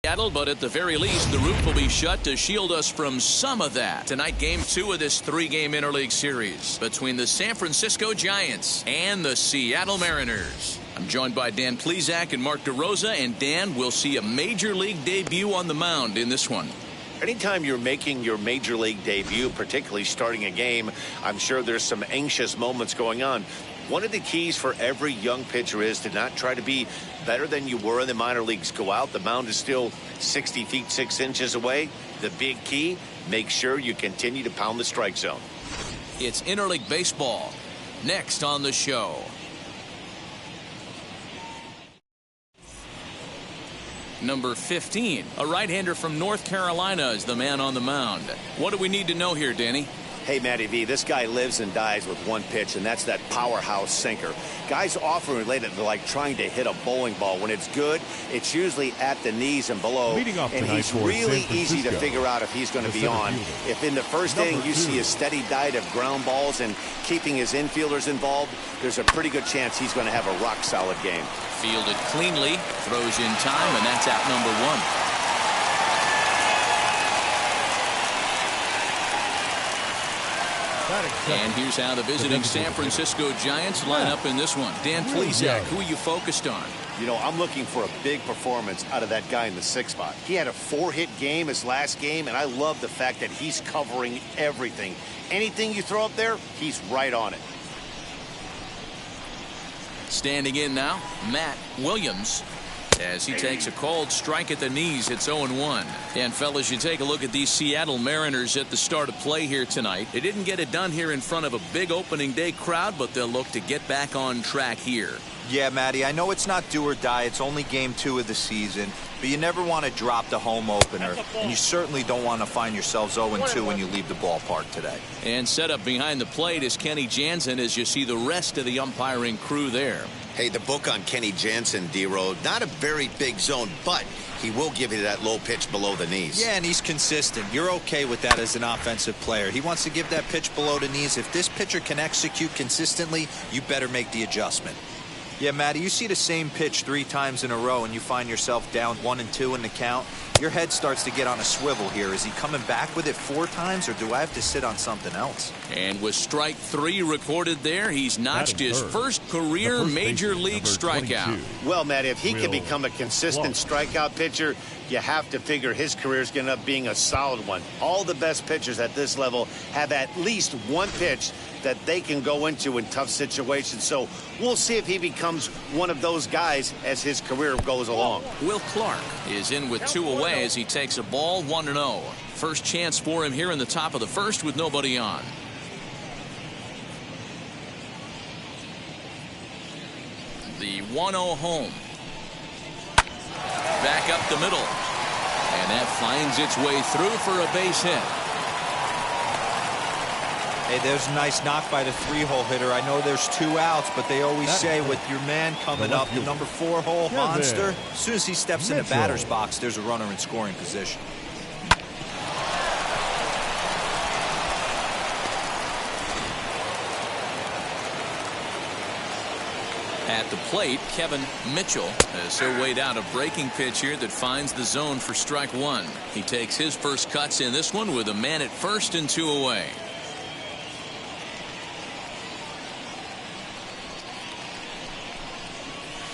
Seattle, but at the very least, the roof will be shut to shield us from some of that. Tonight, Game 2 of this 3-game interleague series between the San Francisco Giants and the Seattle Mariners. I'm joined by Dan Plesac and Mark DeRosa, and Dan, will see a major league debut on the mound in this one. Anytime you're making your major league debut, particularly starting a game, I'm sure there's some anxious moments going on. One of the keys for every young pitcher is to not try to be better than you were in the minor leagues. Go out. The mound is still 60 feet 6 inches away. The big key, make sure you continue to pound the strike zone. It's interleague baseball next on the show. Number 15, a right-hander from North Carolina, is the man on the mound. What do we need to know here, Danny? Hey, Matty V, this guy lives and dies with one pitch, and that's that powerhouse sinker. Guys often relate it to like trying to hit a bowling ball. When it's good, it's usually at the knees and below, and he's really easy to figure out if he's going to be on. If in the first inning you see a steady diet of ground balls and keeping his infielders involved, there's a pretty good chance he's going to have a rock-solid game. Fielded cleanly, throws in time, and that's out number 1. And here's how the visiting San Francisco Giants line up in this one. Dan Plesac, who are you focused on? You know, I'm looking for a big performance out of that guy in the 6th spot. He had a 4-hit game his last game, and I love the fact that he's covering everything. Anything you throw up there, he's right on it. Standing in now, Matt Williams, as he takes a called strike at the knees. It's 0-1. And fellas, you take a look at these Seattle Mariners at the start of play here tonight. They didn't get it done here in front of a big opening day crowd, but they'll look to get back on track here. Yeah, Matty, I know it's not do or die. It's only game 2 of the season, but you never want to drop the home opener, and you certainly don't want to find yourselves 0-2 when you leave the ballpark today. And set up behind the plate is Kenny Jansen, as you see the rest of the umpiring crew there. Hey, the book on Kenny Jansen, D-Road, not a very big zone, but he will give you that low pitch below the knees. Yeah, and he's consistent. You're okay with that as an offensive player. He wants to give that pitch below the knees. If this pitcher can execute consistently, you better make the adjustment. Yeah, Matty, you see the same pitch 3 times in a row and you find yourself down 1-2 in the count. Your head starts to get on a swivel here. Is he coming back with it 4 times, or do I have to sit on something else? And with strike 3 recorded there, he's notched his first career major league strikeout. Well, Matt, if he can become a consistent strikeout pitcher, you have to figure his career is going to end up being a solid one. All the best pitchers at this level have at least one pitch that they can go into in tough situations. So we'll see if he becomes one of those guys as his career goes along. Will Clark is in with 2 away as he takes a ball 1-0. First chance for him here in the top of the first with nobody on. The 1-0 home. Back up the middle. And that finds its way through for a base hit. Hey, there's a nice knock by the 3-hole hitter. I know there's 2 outs, but they always say with your man coming up, the number 4-hole monster, as soon as he steps in the batter's box, there's a runner in scoring position. At the plate, Kevin Mitchell has weighed out a breaking pitch here that finds the zone for strike 1. He takes his first cuts in this one with a man at first and 2 away.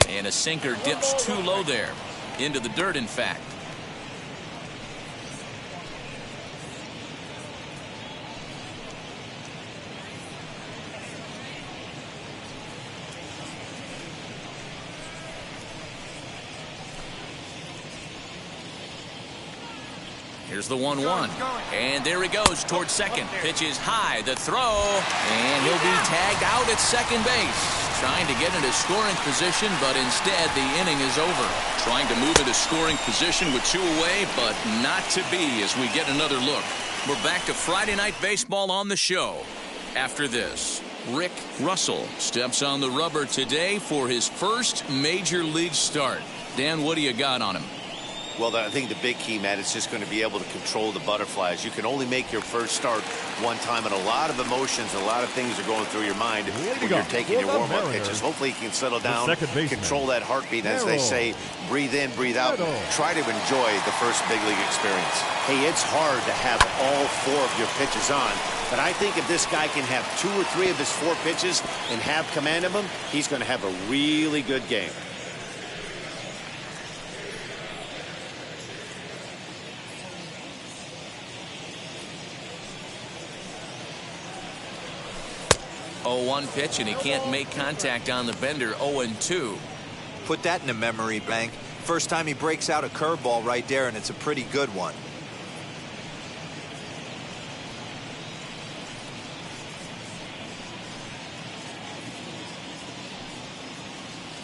And a sinker dips too low there. Into the dirt, in fact. Here's the 1-1. And there he goes towards second. Pitch is high. The throw. And he'll be tagged out at second base. Trying to get into scoring position, but instead the inning is over. Trying to move into scoring position with 2 away, but not to be as we get another look. We're back to Friday Night Baseball on the show. After this, Rick Russell steps on the rubber today for his first major league start. Dan, what do you got on him? Well, I think the big key, Matt, is just going to be able to control the butterflies. You can only make your first start one time, and a lot of emotions, a lot of things are going through your mind when you're taking your warm-up pitches. Hopefully you can settle down, control that heartbeat, and as they say, breathe in, breathe out. Try to enjoy the first big league experience. Hey, it's hard to have all 4 of your pitches on, but I think if this guy can have 2 or 3 of his 4 pitches and have command of them, he's going to have a really good game. Oh, 1 pitch, and he can't make contact on the bender. 0-2. Put that in the memory bank. First time he breaks out a curveball right there, and it's a pretty good one.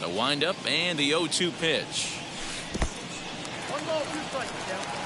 The windup and the 0-2 pitch. 1 ball, 2 strikes, Miguel.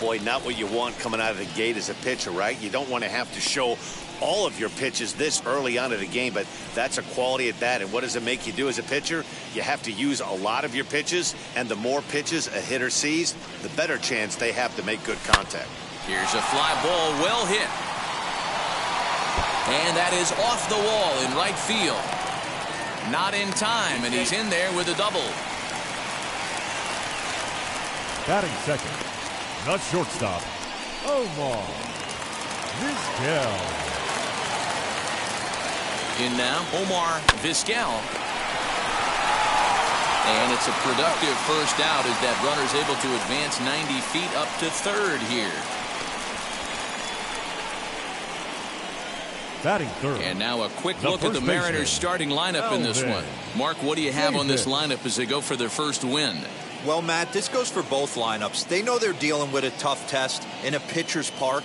Boy, not what you want coming out of the gate as a pitcher, right? You don't want to have to show all of your pitches this early on in the game, but that's a quality at bat. And what does it make you do as a pitcher? You have to use a lot of your pitches, and the more pitches a hitter sees, the better chance they have to make good contact. Here's a fly ball, well hit. And that is off the wall in right field. Not in time, and he's in there with a double. Batting second, not shortstop, Omar Vizquel. In now, Omar Vizquel. And it's a productive first out as that runner's able to advance 90 feet up to third here. Batting third. And now a quick look at the Mariners' starting lineup in this one. Mark, what do you have on this lineup as they go for their first win? Well, Matt, this goes for both lineups. They know they're dealing with a tough test in a pitcher's park,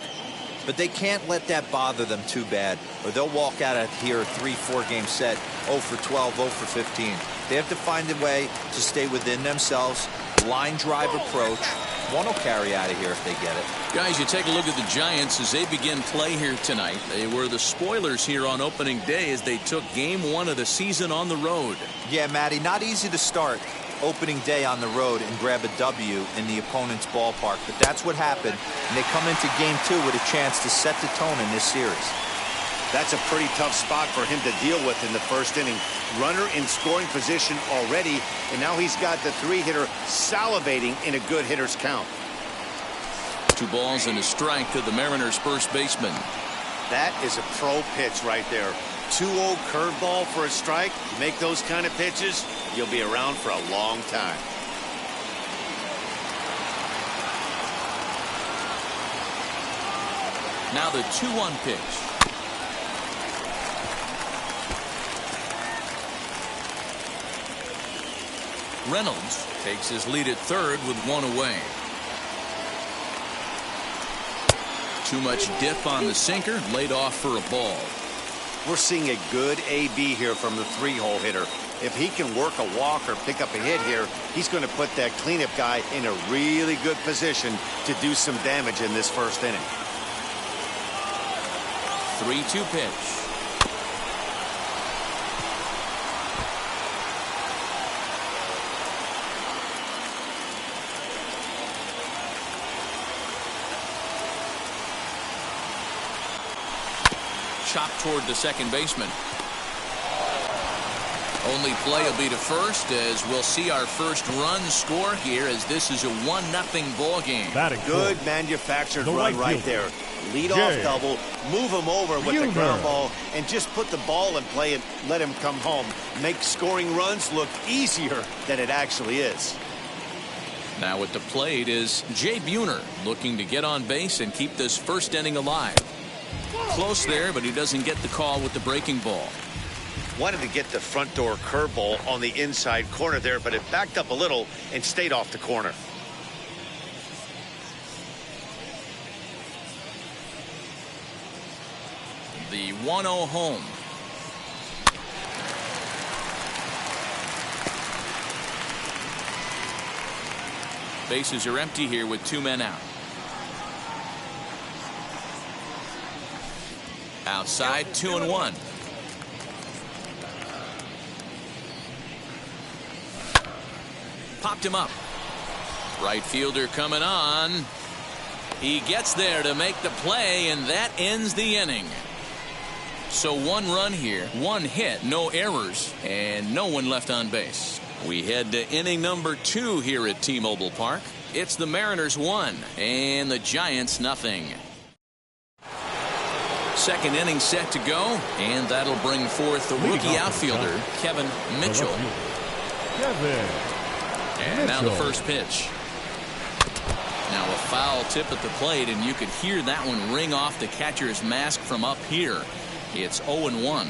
but they can't let that bother them too bad, or they'll walk out of here a 3-4 game set, 0 for 12, 0 for 15. They have to find a way to stay within themselves, line drive approach. One will carry out of here if they get it. Guys, you take a look at the Giants as they begin play here tonight. They were the spoilers here on opening day as they took game 1 of the season on the road. Yeah, Matty, not easy to start opening day on the road and grab a W in the opponent's ballpark, but that's what happened, and they come into game 2 with a chance to set the tone in this series. That's a pretty tough spot for him to deal with in the first inning. Runner in scoring position already, and now he's got the 3-hitter salivating in a good hitter's count. 2 balls and a strike to the Mariners' first baseman. That is a pro pitch right there. 2-0 curveball for a strike. You make those kind of pitches, you'll be around for a long time. Now the 2-1 pitch. Reynolds takes his lead at third with 1 away. Too much dip on the sinker, laid off for a ball. We're seeing a good AB here from the 3-hole hitter. If he can work a walk or pick up a hit here, he's going to put that cleanup guy in a really good position to do some damage in this first inning. 3-2 pitch. Chopped toward the second baseman. Only play will be to first as we'll see our first run score here as this is a 1-0 ball game. Good manufactured run right there. Lead off double, move him over with the ground ball, and just put the ball in play and let him come home. Make scoring runs look easier than it actually is. Now at the plate is Jay Buhner looking to get on base and keep this first inning alive. Close there, but he doesn't get the call with the breaking ball. Wanted to get the front door curveball on the inside corner there, but it backed up a little and stayed off the corner. The 1-0 home. Bases are empty here with 2 men out. Outside, 2-1. Popped him up. Right fielder coming on. He gets there to make the play, and that ends the inning. So 1 run here, 1 hit, no errors, and no one left on base. We head to inning number 2 here at T-Mobile Park. It's the Mariners 1 and the Giants nothing. Second inning set to go, and that'll bring forth the rookie outfielder, Kevin Mitchell. And now the first pitch. Now a foul tip at the plate, and you could hear that one ring off the catcher's mask from up here. It's 0-1.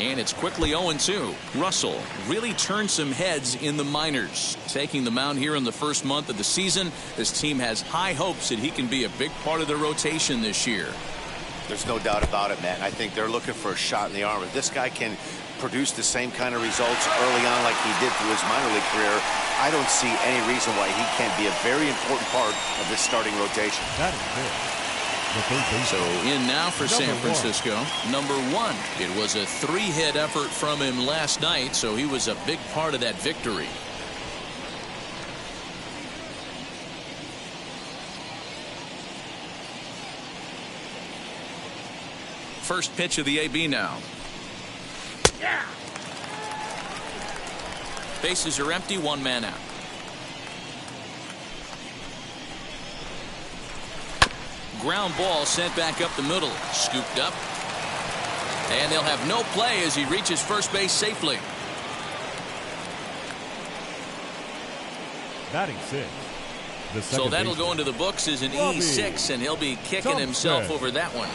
And it's quickly 0-2. Russell really turned some heads in the minors. Taking the mound here in the first month of the season, this team has high hopes that he can be a big part of the rotation this year. There's no doubt about it, Matt. I think they're looking for a shot in the arm. If this guy can produce the same kind of results early on like he did through his minor league career, I don't see any reason why he can't be a very important part of this starting rotation. That is good. So in now for San Francisco, number 1. It was a 3-hit effort from him last night, so he was a big part of that victory. First pitch of the AB now. Yeah. Bases are empty, 1 man out. Ground ball sent back up the middle. Scooped up. And they'll have no play as he reaches first base safely. Batting 6. So that'll go into the books as an E6, and he'll be kicking himself over that one.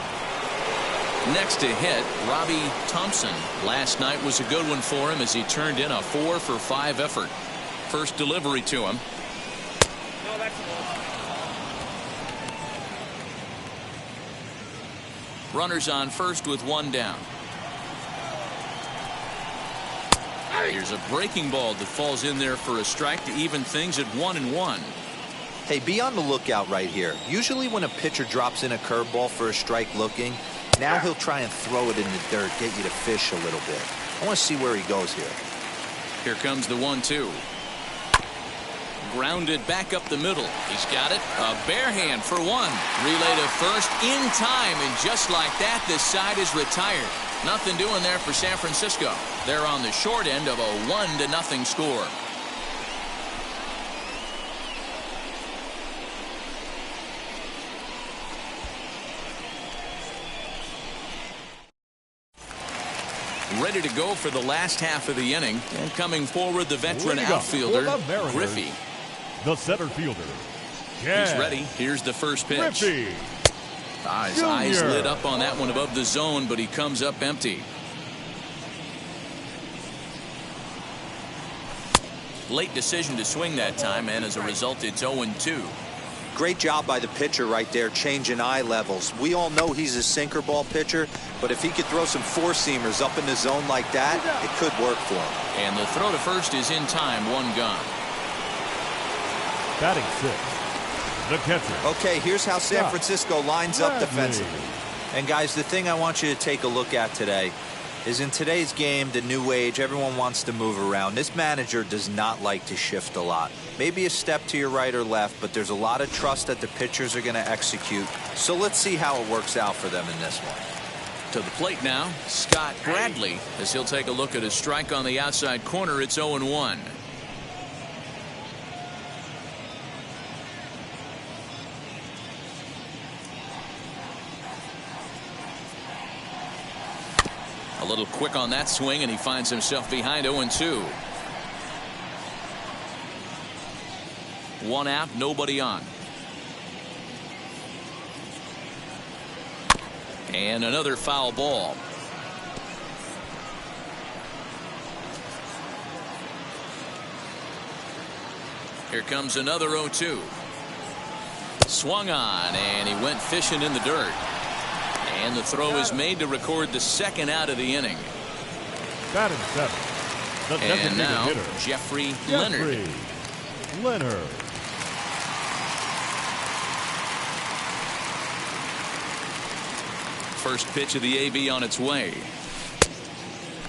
Next to hit, Robbie Thompson. Last night was a good one for him as he turned in a 4-for-5 effort. First delivery to him. No, that's Runners on first with 1 down. Here's a breaking ball that falls in there for a strike to even things at 1-1. Hey, be on the lookout right here. Usually when a pitcher drops in a curveball for a strike looking, now he'll try and throw it in the dirt, get you to fish a little bit. I want to see where he goes here. Here comes the 1-2. Grounded back up the middle. He's got it. A bare hand for 1. Relay to first in time, and just like that, this side is retired. Nothing doing there for San Francisco. They're on the short end of a 1-0 score. Ready to go for the last half of the inning, and coming forward, the veteran outfielder, Griffey. The center fielder. He's ready. Here's the first pitch. Griffey. His eyes lit up on that one above the zone, but he comes up empty. Late decision to swing that time, and as a result, it's 0-2. Great job by the pitcher right there, changing eye levels. We all know he's a sinker ball pitcher, but if he could throw some 4-seamers up in the zone like that, it could work for him. And the throw to first is in time, 1 gone. Batting 6. The catcher. Okay, here's how San Francisco lines up defensively. And guys, the thing I want you to take a look at today is in today's game, the new age, everyone wants to move around. This manager does not like to shift a lot. Maybe a step to your right or left, but there's a lot of trust that the pitchers are going to execute. So let's see how it works out for them in this one. To the plate now, Scott Bradley, as he'll take a look at a strike on the outside corner. It's 0-1. A little quick on that swing, and he finds himself behind 0-2. 1 out, nobody on. And another foul ball. Here comes another 0-2. Swung on, and he went fishing in the dirt. And the throw is made to record the second out of the inning. Batting seven. The And now, hitter, Jeffrey Leonard. Leonard. First pitch of the AB on its way.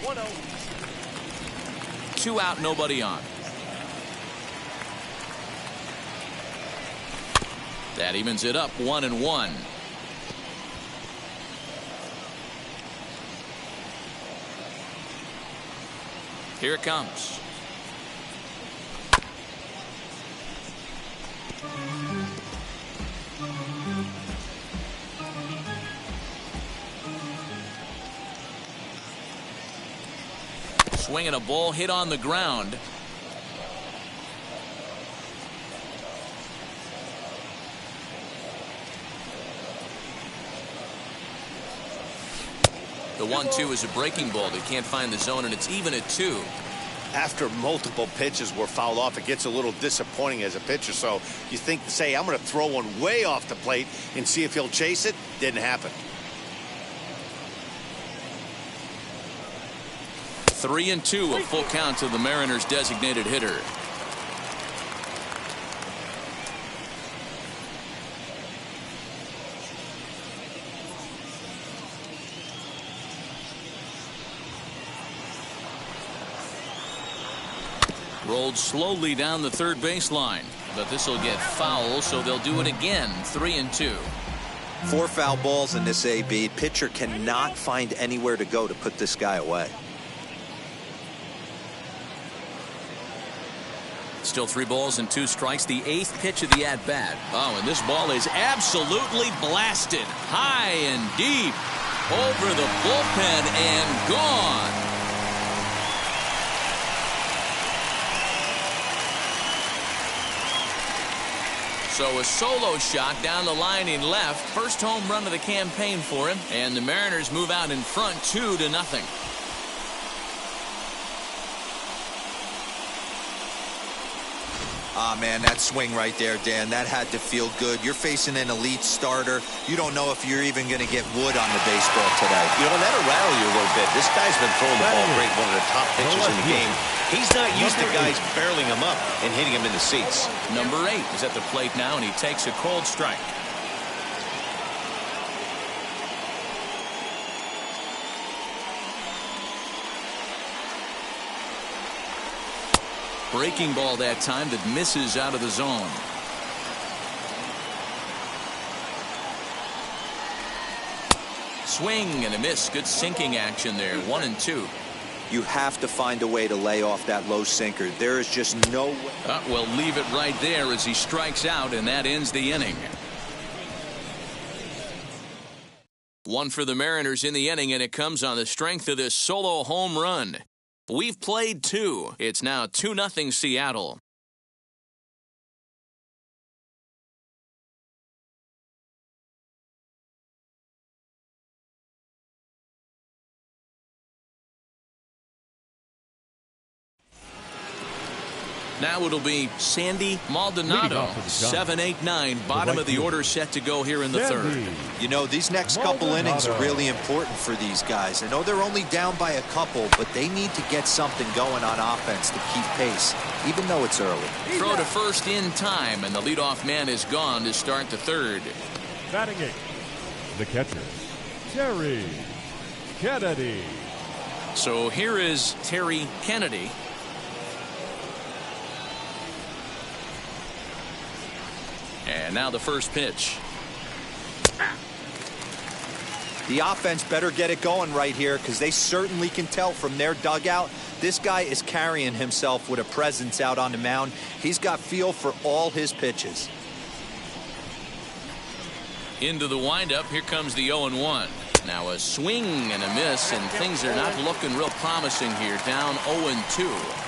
1-0. 2 out, nobody on. That evens it up 1-1. Here it comes. Swinging a ball hit on the ground. The 1-2 is a breaking ball. They can't find the zone, and it's even at 2. After multiple pitches were fouled off, it gets a little disappointing as a pitcher. So you think, say, I'm going to throw one way off the plate and see if he'll chase it. Didn't happen. 3-2, a full count to the Mariners' designated hitter. Rolled slowly down the third baseline, but this will get foul, so they'll do it again. 3-2. 4 foul balls in this AB. Pitcher cannot find anywhere to go to put this guy away. Still 3 balls and 2 strikes. The 8th pitch of the at-bat. Oh, and this ball is absolutely blasted. High and deep. Over the bullpen and gone. So a solo shot down the line in left. First home run of the campaign for him. And the Mariners move out in front 2-0. Ah, man, that swing right there, Dan, that had to feel good. You're facing an elite starter. You don't know if you're even going to get wood on the baseball today. You know, that'll rattle you a little bit. This guy's been throwing the ball great, one of the top pitchers in the game. He's not used to guys barreling him up and hitting him in the seats. Number 8 is at the plate now, and he takes a cold strike. Breaking ball that time that misses out of the zone. Swing and a miss. Good sinking action there. 1-2. You have to find a way to lay off that low sinker. There is just no way. Well, leave it right there as he strikes out, and that ends the inning. 1 for the Mariners in the inning, and it comes on the strength of this solo home run. We've played 2. It's now 2-0 Seattle. Now it'll be Sandy Maldonado. 7, 8, 9, bottom of the order set to go here in the third. You know, these next couple innings are really important for these guys. I know they're only down by a couple, but they need to get something going on offense to keep pace, even though it's early. Throw to first in time, and the leadoff man is gone to start the third. Batting 8, the catcher, Terry Kennedy. So here is Terry Kennedy. And now the first pitch. The offense better get it going right here, because they certainly can tell from their dugout this guy is carrying himself with a presence out on the mound. He's got feel for all his pitches. Into the windup. Here comes the 0-1. Now a swing and a miss, and things are not looking real promising here. Down 0-2.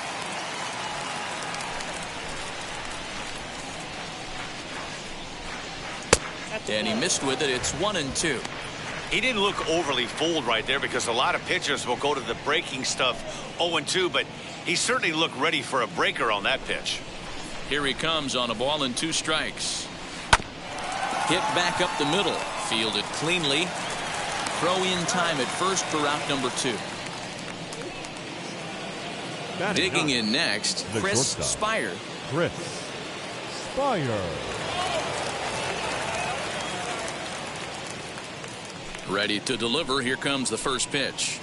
And he missed with it. It's 1-2. He didn't look overly fooled right there because a lot of pitchers will go to the breaking stuff 0-2, but he certainly looked ready for a breaker on that pitch. Here he comes on a ball and 2 strikes. Hit back up the middle. Fielded cleanly. Throw in time at first for out number 2. Digging in next, Chris Spire. Chris Spire. Ready to deliver. Here comes the first pitch.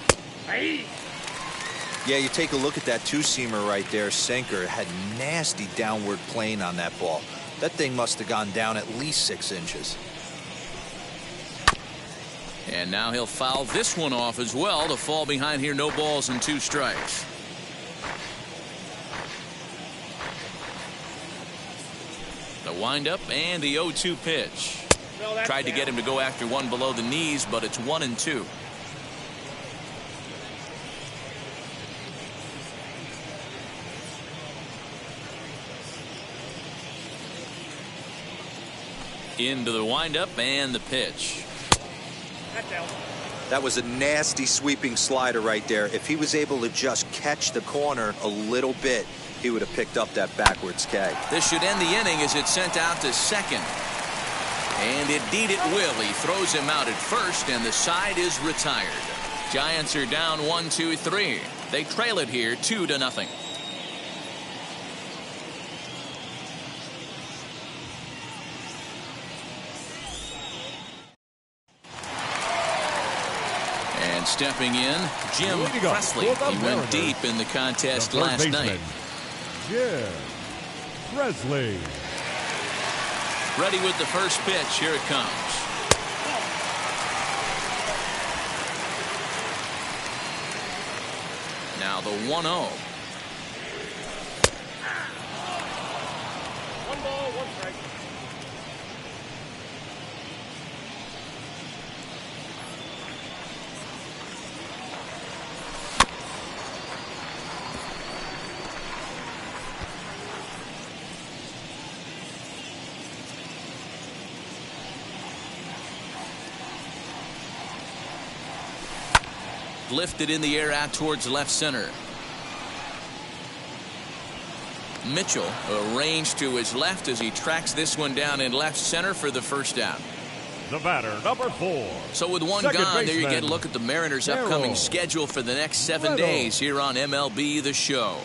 Yeah, you take a look at that 2-seamer right there, sinker. It had nasty downward plane on that ball. That thing must have gone down at least 6 inches. And now he'll foul this one off as well to fall behind here. No balls and 2 strikes. The windup and the 0-2 pitch. Tried to get him to go after one below the knees, but it's 1-2. Into the windup and the pitch. That was a nasty sweeping slider right there. If he was able to just catch the corner a little bit, he would have picked up that backwards K. This should end the inning as it's sent out to second. And indeed it will. He throws him out at first, and the side is retired. Giants are down 1-2-3. They trail it here 2-0. And stepping in, Jim Presley. He went deep in the contest last night. Jim Presley. Ready with the first pitch. Here it comes. Now the 1-0. 1 ball, 1 strike. Lifted in the air out towards left center. Mitchell arranged to his left as he tracks this one down in left center for the first down. The batter, number 4. So with one gone, there you get a look at the Mariners' upcoming schedule for the next 7 days here on MLB The Show.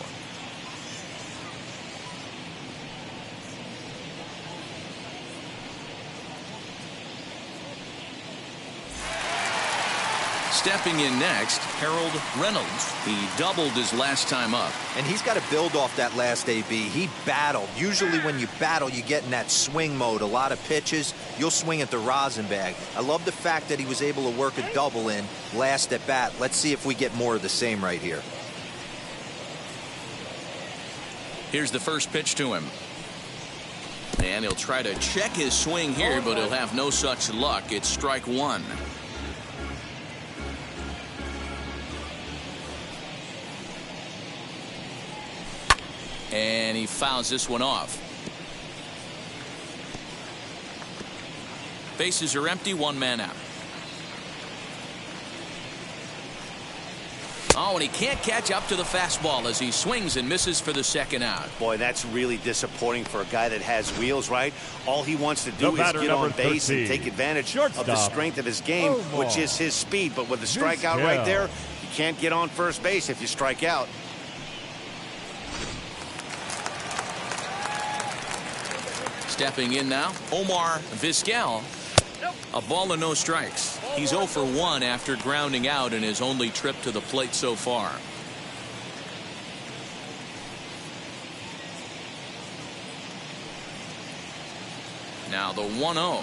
Stepping in next, Harold Reynolds. He doubled his last time up. And he's got to build off that last AB. He battled. Usually when you battle, you get in that swing mode. A lot of pitches, you'll swing at the rosin bag. I love the fact that he was able to work a double in last at bat. Let's see if we get more of the same right here. Here's the first pitch to him. And he'll try to check his swing here, but he'll have no such luck. It's strike 1. And he fouls this one off. Bases are empty, 1 man out. Oh, and he can't catch up to the fastball as he swings and misses for the second out. Boy, that's really disappointing for a guy that has wheels, right? All he wants to do is get on base 13. And take advantage of the strength of his game, which is his speed. But with the strikeout right there, you can't get on first base if you strike out. Stepping in now, Omar Vizquel. A ball and no strikes. He's 0 for 1 after grounding out in his only trip to the plate so far. Now the 1-0.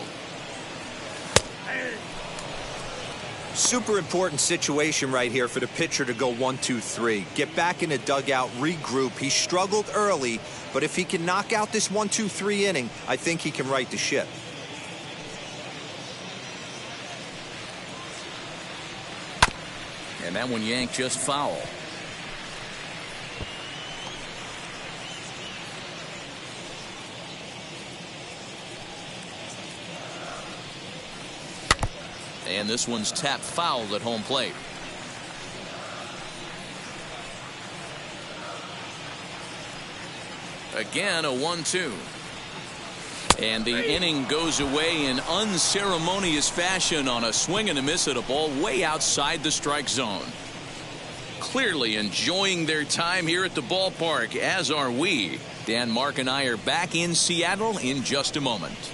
Super important situation right here for the pitcher to go 1-2-3. Get back in the dugout, regroup. He struggled early, but if he can knock out this 1-2-3 inning, I think he can right the ship. And that one yanked just foul. And this one's tapped foul at home plate. Again, a 1-2. And the inning goes away in unceremonious fashion on a swing and a miss at a ball way outside the strike zone. Clearly enjoying their time here at the ballpark, as are we. Dan, Mark, and I are back in Seattle in just a moment.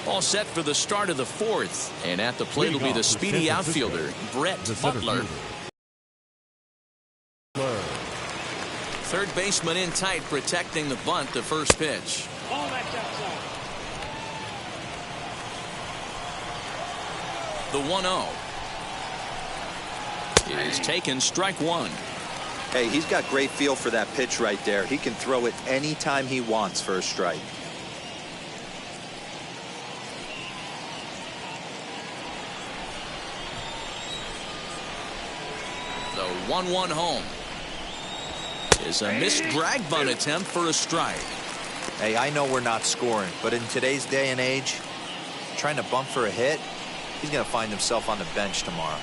All set for the start of the fourth. And at the plate will be the speedy outfielder, Brett Butler. Third baseman in tight, protecting the bunt, the first pitch. The 1-0 is taken, strike one. Hey, he's got great feel for that pitch right there. He can throw it anytime he wants for a strike. The 1-1 home is a missed drag bunt attempt for a strike. Hey, I know we're not scoring, but in today's day and age, trying to bump for a hit, he's going to find himself on the bench tomorrow.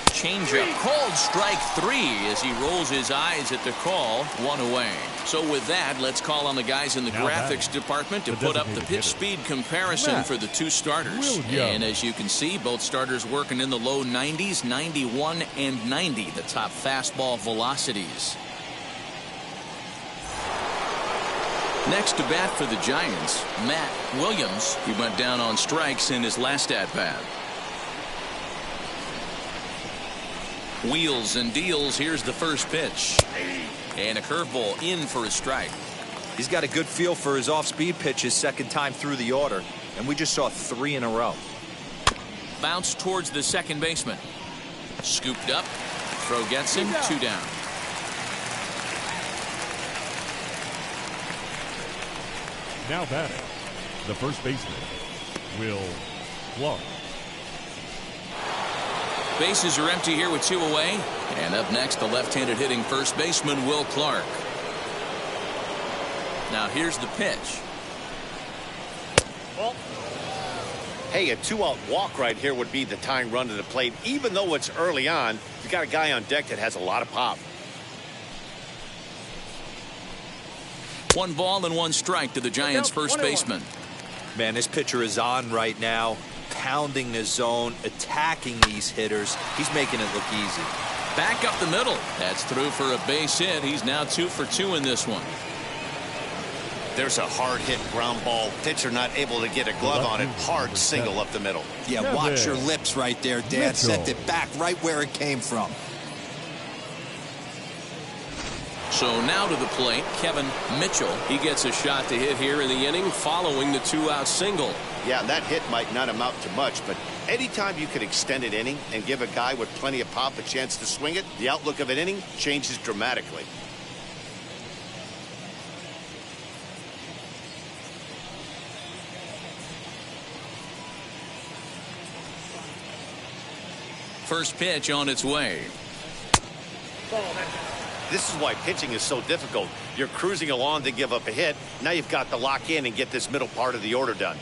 Changeup called strike three as he rolls his eyes at the call. One away. So with that, let's call on the guys in the graphics department to put up the pitch speed comparison for the two starters. And as you can see, both starters working in the low 90s, 91 and 90, the top fastball velocities. Next to bat for the Giants, Matt Williams. He went down on strikes in his last at-bat. Wheels and deals. Here's the first pitch. And a curveball in for a strike. He's got a good feel for his off-speed pitches second time through the order. And we just saw 3 in a row. Bounce towards the second baseman. Scooped up. Throw gets him. 2 down. Now batting, the first baseman, Will Clark. Bases are empty here with 2 away. And up next, the left-handed hitting first baseman, Will Clark. Now here's the pitch. Hey, a 2-out walk right here would be the tying run to the plate. Even though it's early on, you got a guy on deck that has a lot of pop. 1 ball and 1 strike to the Giants' first baseman. Man, this pitcher is on right now, pounding the zone, attacking these hitters. He's making it look easy. Back up the middle. That's through for a base hit. He's now 2 for 2 in this one. There's a hard hit ground ball. Pitcher not able to get a glove on it. Hard single up the middle. Yeah, watch your lips right there, Dan. Sent it back right where it came from. So now to the plate, Kevin Mitchell. He gets a shot to hit here in the inning following the 2-out single. Yeah, that hit might not amount to much, but anytime you can extend an inning and give a guy with plenty of pop a chance to swing it, the outlook of an inning changes dramatically. First pitch on its way. This is why pitching is so difficult. You're cruising along to give up a hit. Now you've got to lock in and get this middle part of the order done.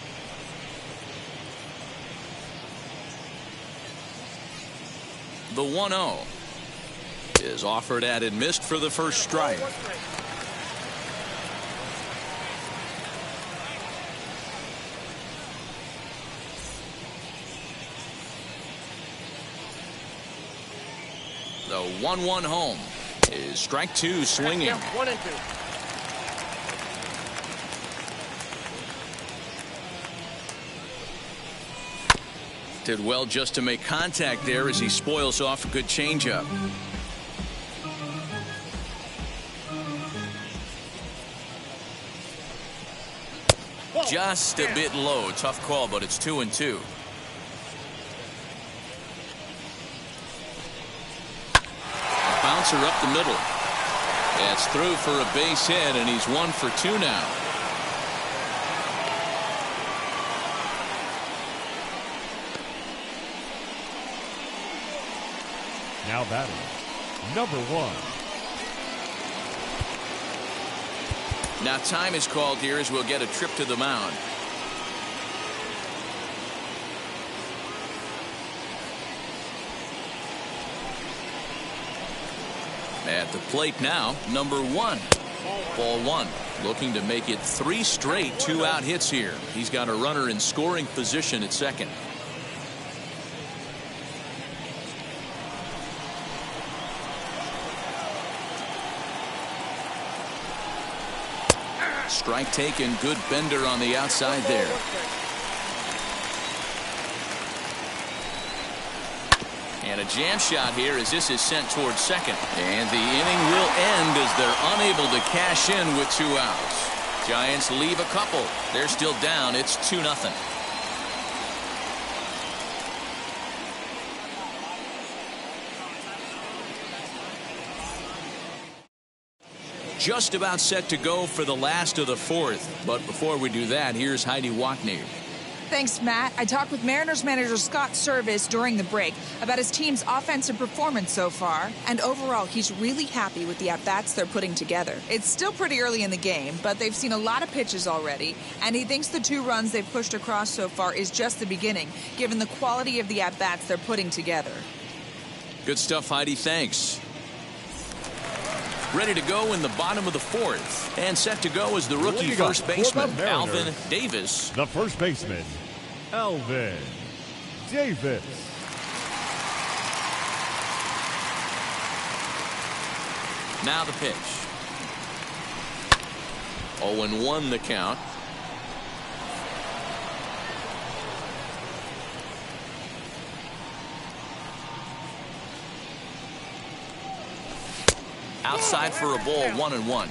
The 1-0 is offered at and missed for the first strike. The 1-1 home is strike 2 swinging. 1 and 2. Did well just to make contact there as he spoils off a good changeup. Just a bit low. Tough call, but it's 2-2. Bouncer up the middle. That's through for a base hit, and he's 1 for 2 now. Now batting, number 1. Now time is called here as we'll get a trip to the mound. At the plate now, number 1. Ball 1. Looking to make it 3 straight 2-out hits here. He's got a runner in scoring position at second. Strike taken. Good bender on the outside there. And a jam shot here as this is sent towards second. And the inning will end as they're unable to cash in with 2 outs. Giants leave a couple. They're still down. It's 2-0. Just about set to go for the last of the 4th. But before we do that, here's Heidi Watney. Thanks, Matt. I talked with Mariners manager Scott Service during the break about his team's offensive performance so far. And overall, he's really happy with the at-bats they're putting together. It's still pretty early in the game, but they've seen a lot of pitches already. And he thinks the 2 runs they've pushed across so far is just the beginning, given the quality of the at-bats they're putting together. Good stuff, Heidi. Thanks. Ready to go in the bottom of the 4th. And set to go is the rookie first baseman, Alvin Davis. The first baseman, Alvin Davis. Now the pitch. 0-1 the count. Outside for a ball, 1-1.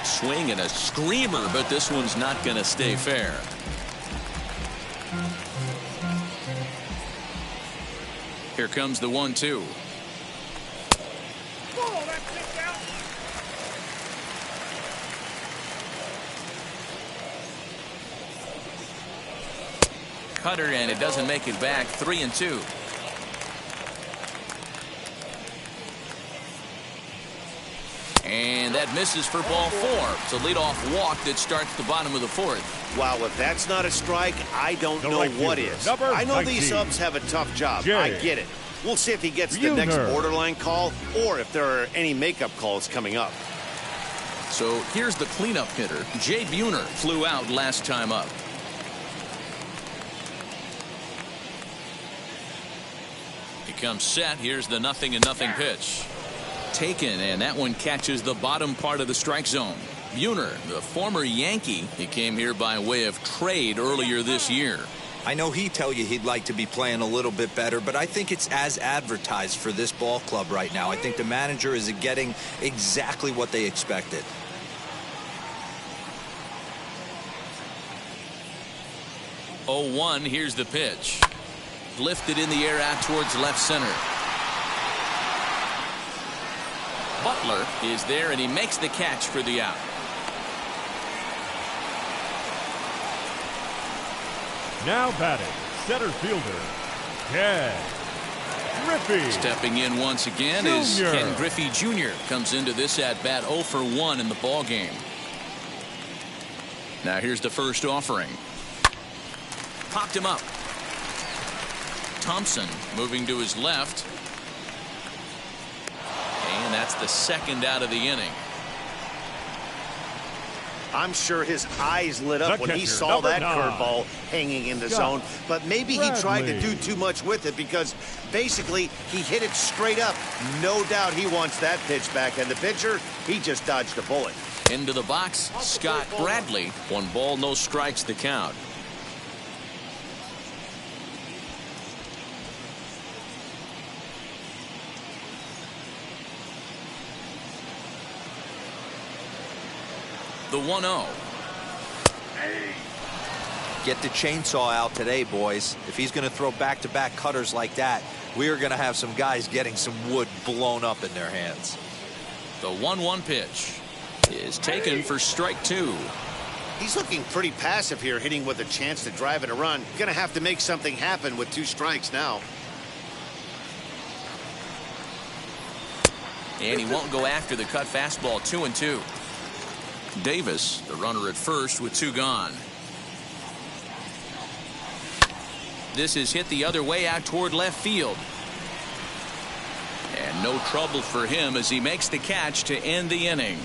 Swing and a screamer, but this one's not going to stay fair. Here comes the 1-2. Cutter, and it doesn't make it back. 3-2. And that misses for ball 4. It's a leadoff walk that starts the bottom of the 4th. Wow, if that's not a strike, I don't know what is. I know these subs have a tough job. I get it. We'll see if he gets the next borderline call or if there are any makeup calls coming up. So here's the cleanup hitter. Jay Buhner flew out last time up. He comes set. Here's the 0-0 pitch. Taken, and that one catches the bottom part of the strike zone. Buhner, the former Yankee, he came here by way of trade earlier this year. I know he'd tell you he'd like to be playing a little bit better, but I think it's as advertised for this ball club right now. I think the manager is getting exactly what they expected. Oh, 0-1, here's the pitch. Lifted in the air out towards left center. Butler is there, and he makes the catch for the out. Now batting, center fielder, Ken Griffey. Stepping in once again is Ken Griffey Jr. Comes into this at-bat 0 for 1 in the ball game. Now here's the first offering. Popped him up. Thompson moving to his left. And that's the second out of the inning. I'm sure his eyes lit up when he saw that curveball hanging in the zone, but maybe he tried to do too much with it because basically he hit it straight up. No doubt he wants that pitch back, and the pitcher, he just dodged a bullet. Into the box, Scott Bradley. 1 ball, no strikes, the count. The 1-0. Get the chainsaw out today, boys. If he's going to throw back-to-back cutters like that, we are going to have some guys getting some wood blown up in their hands. The 1-1 pitch is taken for strike 2. He's looking pretty passive here, hitting with a chance to drive in a run. Going to have to make something happen with 2 strikes now. And he won't go after the cut fastball. 2-2. Davis, the runner at first with 2 gone. This is hit the other way out toward left field. And no trouble for him as he makes the catch to end the inning.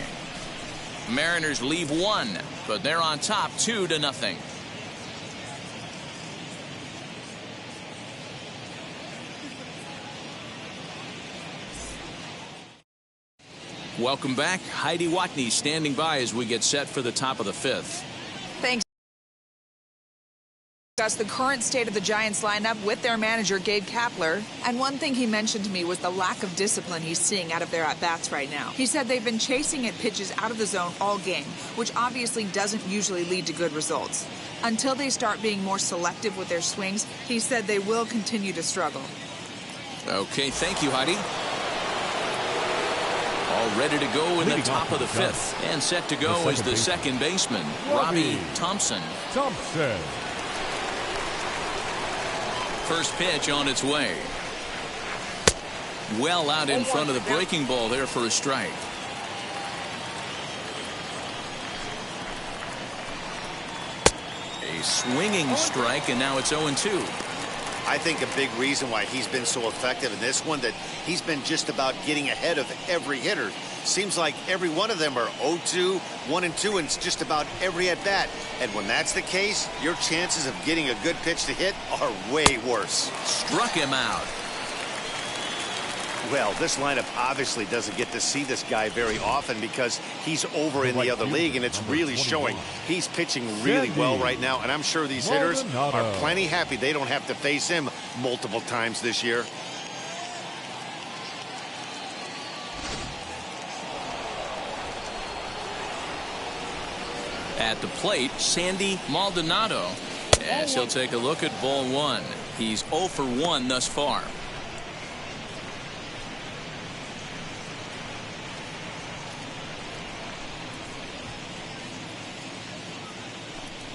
Mariners leave 1, but they're on top 2-0. Welcome back. Heidi Watney standing by as we get set for the top of the 5th. Thanks. Discuss the current state of the Giants lineup with their manager, Gabe Kapler. And one thing he mentioned to me was the lack of discipline he's seeing out of their at-bats right now. He said they've been chasing at pitches out of the zone all game, which obviously doesn't usually lead to good results. Until they start being more selective with their swings, he said they will continue to struggle. Okay, thank you, Heidi. All ready to go in the top of the 5th. And set to go is the second baseman, Robbie Thompson. First pitch on its way. Well out in front of the breaking ball there for a strike. A swinging strike, and now it's 0-2. I think a big reason why he's been so effective in this one, that he's been just about getting ahead of every hitter. Seems like every one of them are 0-2, 1-2, and it's just about every at bat. And when that's the case, your chances of getting a good pitch to hit are way worse. Struck him out. Well, this lineup obviously doesn't get to see this guy very often because he's over in the other league, and it's really showing. He's pitching really well right now, and I'm sure these hitters are plenty happy they don't have to face him multiple times this year. At the plate, Sandy Maldonado, as he'll take a look at ball 1. He's 0 for 1 thus far.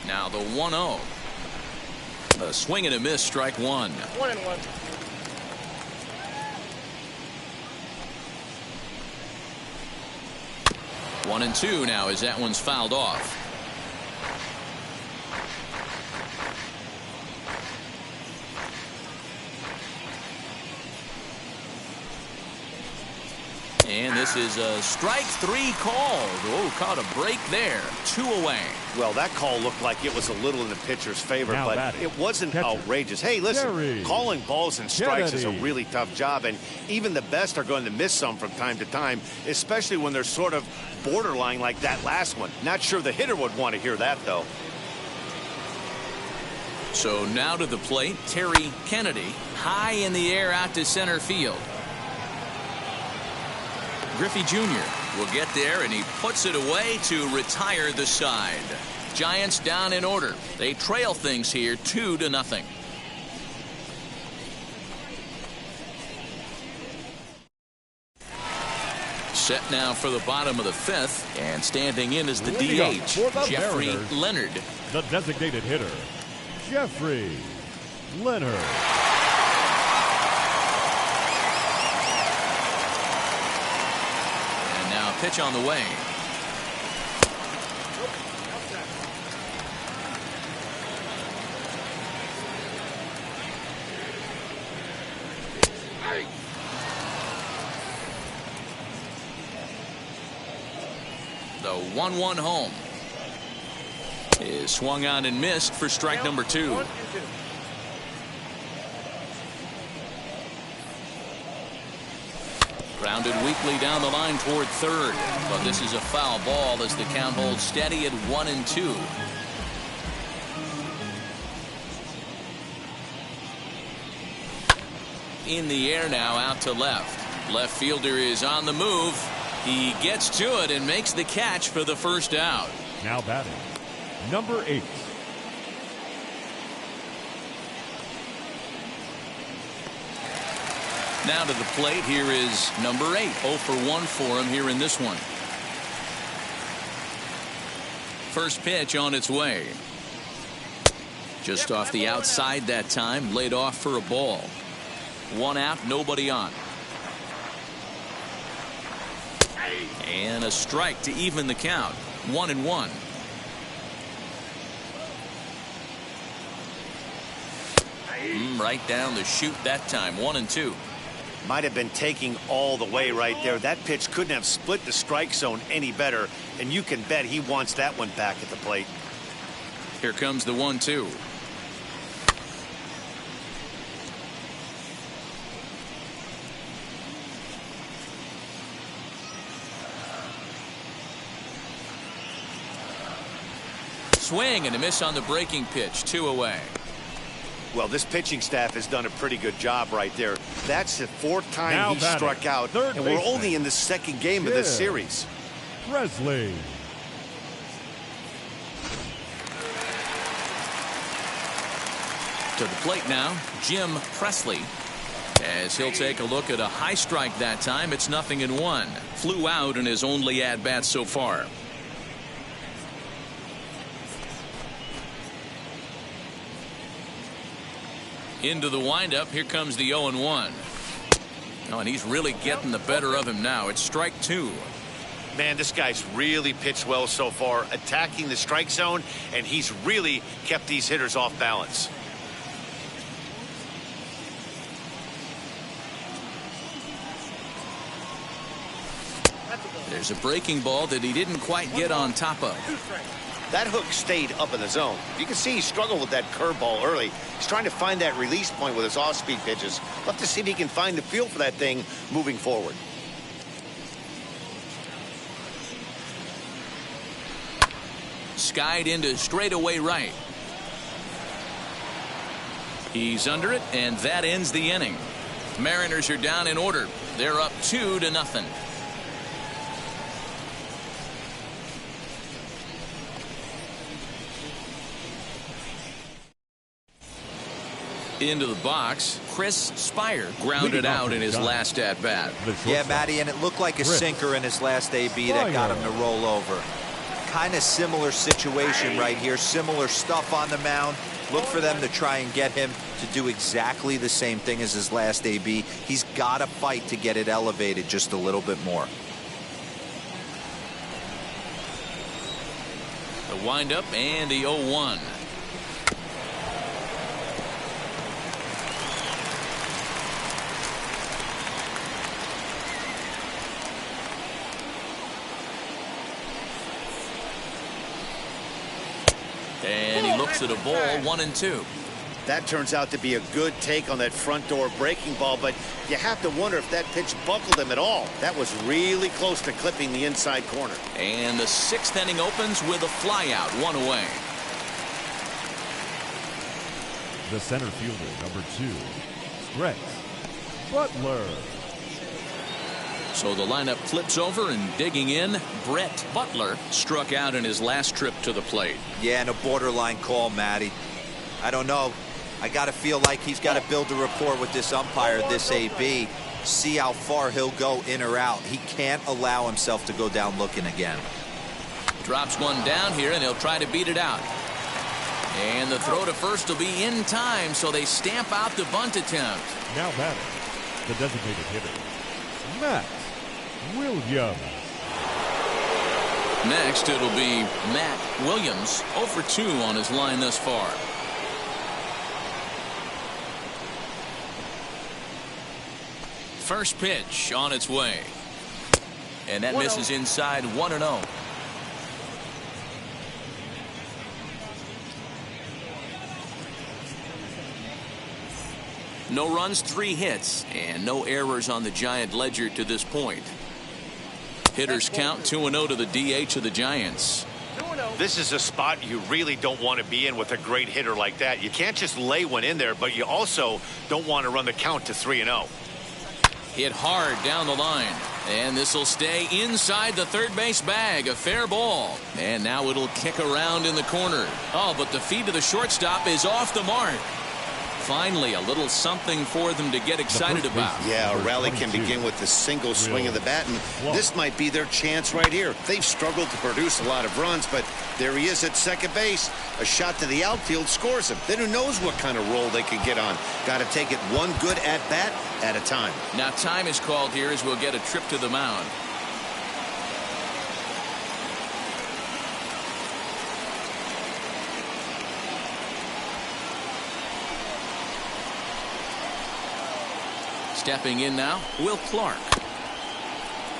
Now the 1-0. A swing and a miss, strike 1. 1-1. 1-2 now as that one's fouled off. And this is a strike 3 called. Oh, caught a break there. 2 away. Well, that call looked like it was a little in the pitcher's favor, but it wasn't outrageous. Hey, listen, calling balls and strikes is a really tough job, and even the best are going to miss some from time to time, especially when they're sort of borderline like that last one. Not sure the hitter would want to hear that, though. So now to the plate, Terry Kennedy, high in the air out to center field. Griffey Jr. will get there, and he puts it away to retire the side. Giants down in order. They trail things here 2-0. Set now for the bottom of the 5th, and standing in is the DH, Jeffrey Leonard. The designated hitter, Jeffrey Leonard. Pitch on the way. The 1-1 home is swung on and missed for strike number 2. Grounded weakly down the line toward third, but this is a foul ball as the count holds steady at 1-2. In the air now out to left. Left fielder is on the move. He gets to it and makes the catch for the first out. Now batting, number 8. Now to the plate, here is number 8. 0 for 1 for him here in this one. First pitch on its way. Just off the outside that time, laid off for a ball. 1 out, nobody on. And a strike to even the count. 1-1. Right down the chute that time. 1-2. Might have been taking all the way right there. That pitch couldn't have split the strike zone any better, and you can bet he wants that one back at the plate. Here comes the 1-2. Swing and a miss on the breaking pitch. 2 away. Well, this pitching staff has done a pretty good job right there. That's the 4th time Now he struck out, and we're only in the 2nd game of this series. Presley. To the plate now, Jim Presley. As he'll take a look at a high strike that time. It's 0-1. Flew out in his only at-bat so far. Into the windup. Here comes the 0-1. Oh, and he's really getting the better of him now. It's strike 2. Man, this guy's really pitched well so far, attacking the strike zone, and he's really kept these hitters off balance. There's a breaking ball that he didn't quite get on top of. That hook stayed up in the zone. You can see he struggled with that curveball early. He's trying to find that release point with his off-speed pitches. Love to see if he can find the feel for that thing moving forward. Skied into straightaway right. He's under it, and that ends the inning. Mariners are down in order. They're up 2-0. Into the box, Chris Spire grounded out in his last at-bat. Yeah, Matty, and it looked like a sinker in his last AB that got him to roll over. Kind of similar situation right here. Similar stuff on the mound. Look for them to try and get him to do exactly the same thing as his last AB. He's got to fight to get it elevated just a little bit more. The windup and the 0-1. And he looks at a ball. 1-2. That turns out to be a good take on that front door breaking ball, but you have to wonder if that pitch buckled him at all. That was really close to clipping the inside corner. And the 6th inning opens with a flyout. 1 away. The center fielder, number 2, Brett Butler. So the lineup flips over, and digging in, Brett Butler struck out in his last trip to the plate. Yeah, and a borderline call, Matty. I don't know. I got to feel like he's got to build a rapport with this umpire, this AB, see how far he'll go in or out. He can't allow himself to go down looking again. Drops one down here, and he'll try to beat it out. And the throw to first will be in time, so they stamp out the bunt attempt. Now batting, the designated hitter, Matt Williams. Next, it'll be Matt Williams, 0 for 2 on his line thus far. First pitch on its way. And that misses inside. 1-0. No runs, 3 hits, and no errors on the Giant ledger to this point. Hitters count 2-0 to the DH of the Giants. This is a spot you really don't want to be in with a great hitter like that. You can't just lay one in there, but you also don't want to run the count to 3-0. Hit hard down the line, and this will stay inside the third base bag. A fair ball, and now it'll kick around in the corner. Oh, but the feed to the shortstop is off the mark. Finally, a little something for them to get excited about. Yeah, a rally can begin with the single swing of the bat, and this might be their chance right here. They've struggled to produce a lot of runs, but there he is at second base. A shot to the outfield scores him. Then who knows what kind of roll they could get on. Got to take it one good at-bat at a time. Now time is called here as we'll get a trip to the mound. Stepping in now, Will Clark.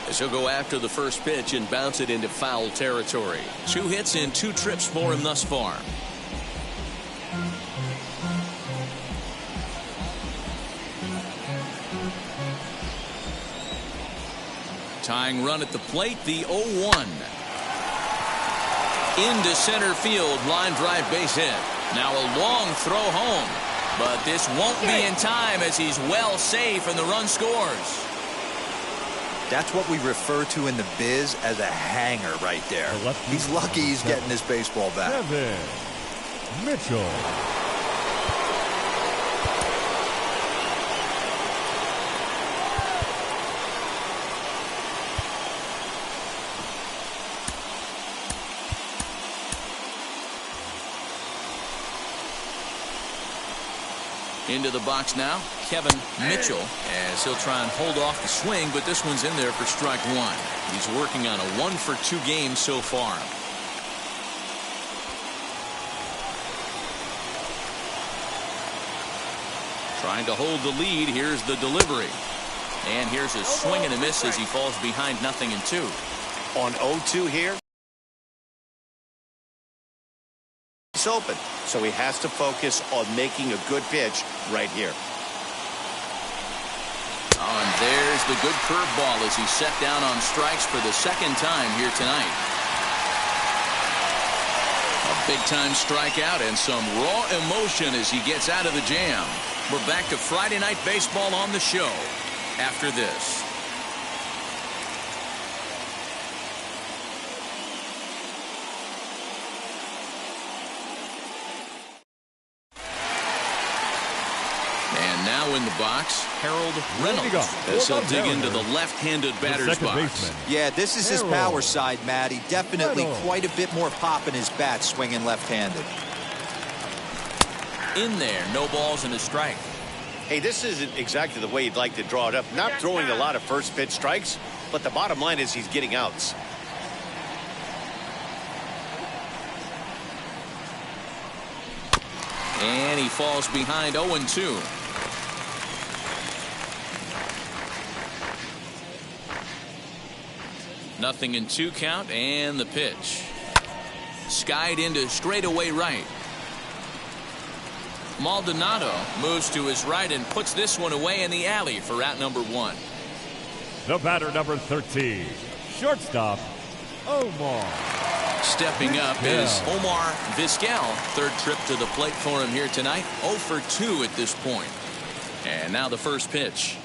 As he'll go after the first pitch and bounce it into foul territory. 2 hits and 2 trips for him thus far. Tying run at the plate, the 0-1. Into center field, line drive base hit. Now a long throw home, but this won't be in time as he's well safe and the run scores. That's what we refer to in the biz as a hanger right there. He's lucky he's getting his baseball back. Kevin Mitchell. Into the box now, Kevin Mitchell, as he'll try and hold off the swing, but this one's in there for strike 1. He's working on a 1-for-2 game so far. Trying to hold the lead. Here's the delivery. And here's a swing and a miss as he falls behind 0-2. On 0-2 here, it's open, so he has to focus on making a good pitch right here. Oh, and there's the good curveball as he's set down on strikes for the second time here tonight. A big-time strikeout and some raw emotion as he gets out of the jam. We're back to Friday Night Baseball on the show after this. Now in the box, Harold Reynolds, as he'll dig into the left-handed batter's box. Yeah, this is his power side, Matty. Definitely quite a bit more pop in his bat swinging left-handed. In there, no balls and a strike. Hey, this isn't exactly the way you'd like to draw it up. Not throwing a lot of first pitch strikes, but the bottom line is he's getting outs. And he falls behind 0-2. Nothing in 2 count, and the pitch. Skied into straightaway right. Maldonado moves to his right and puts this one away in the alley for out number 1. The batter, number 13, shortstop, Omar. Stepping up is Omar Vizquel. 3rd trip to the plate for him here tonight. 0-for-2 at this point. And now the first pitch.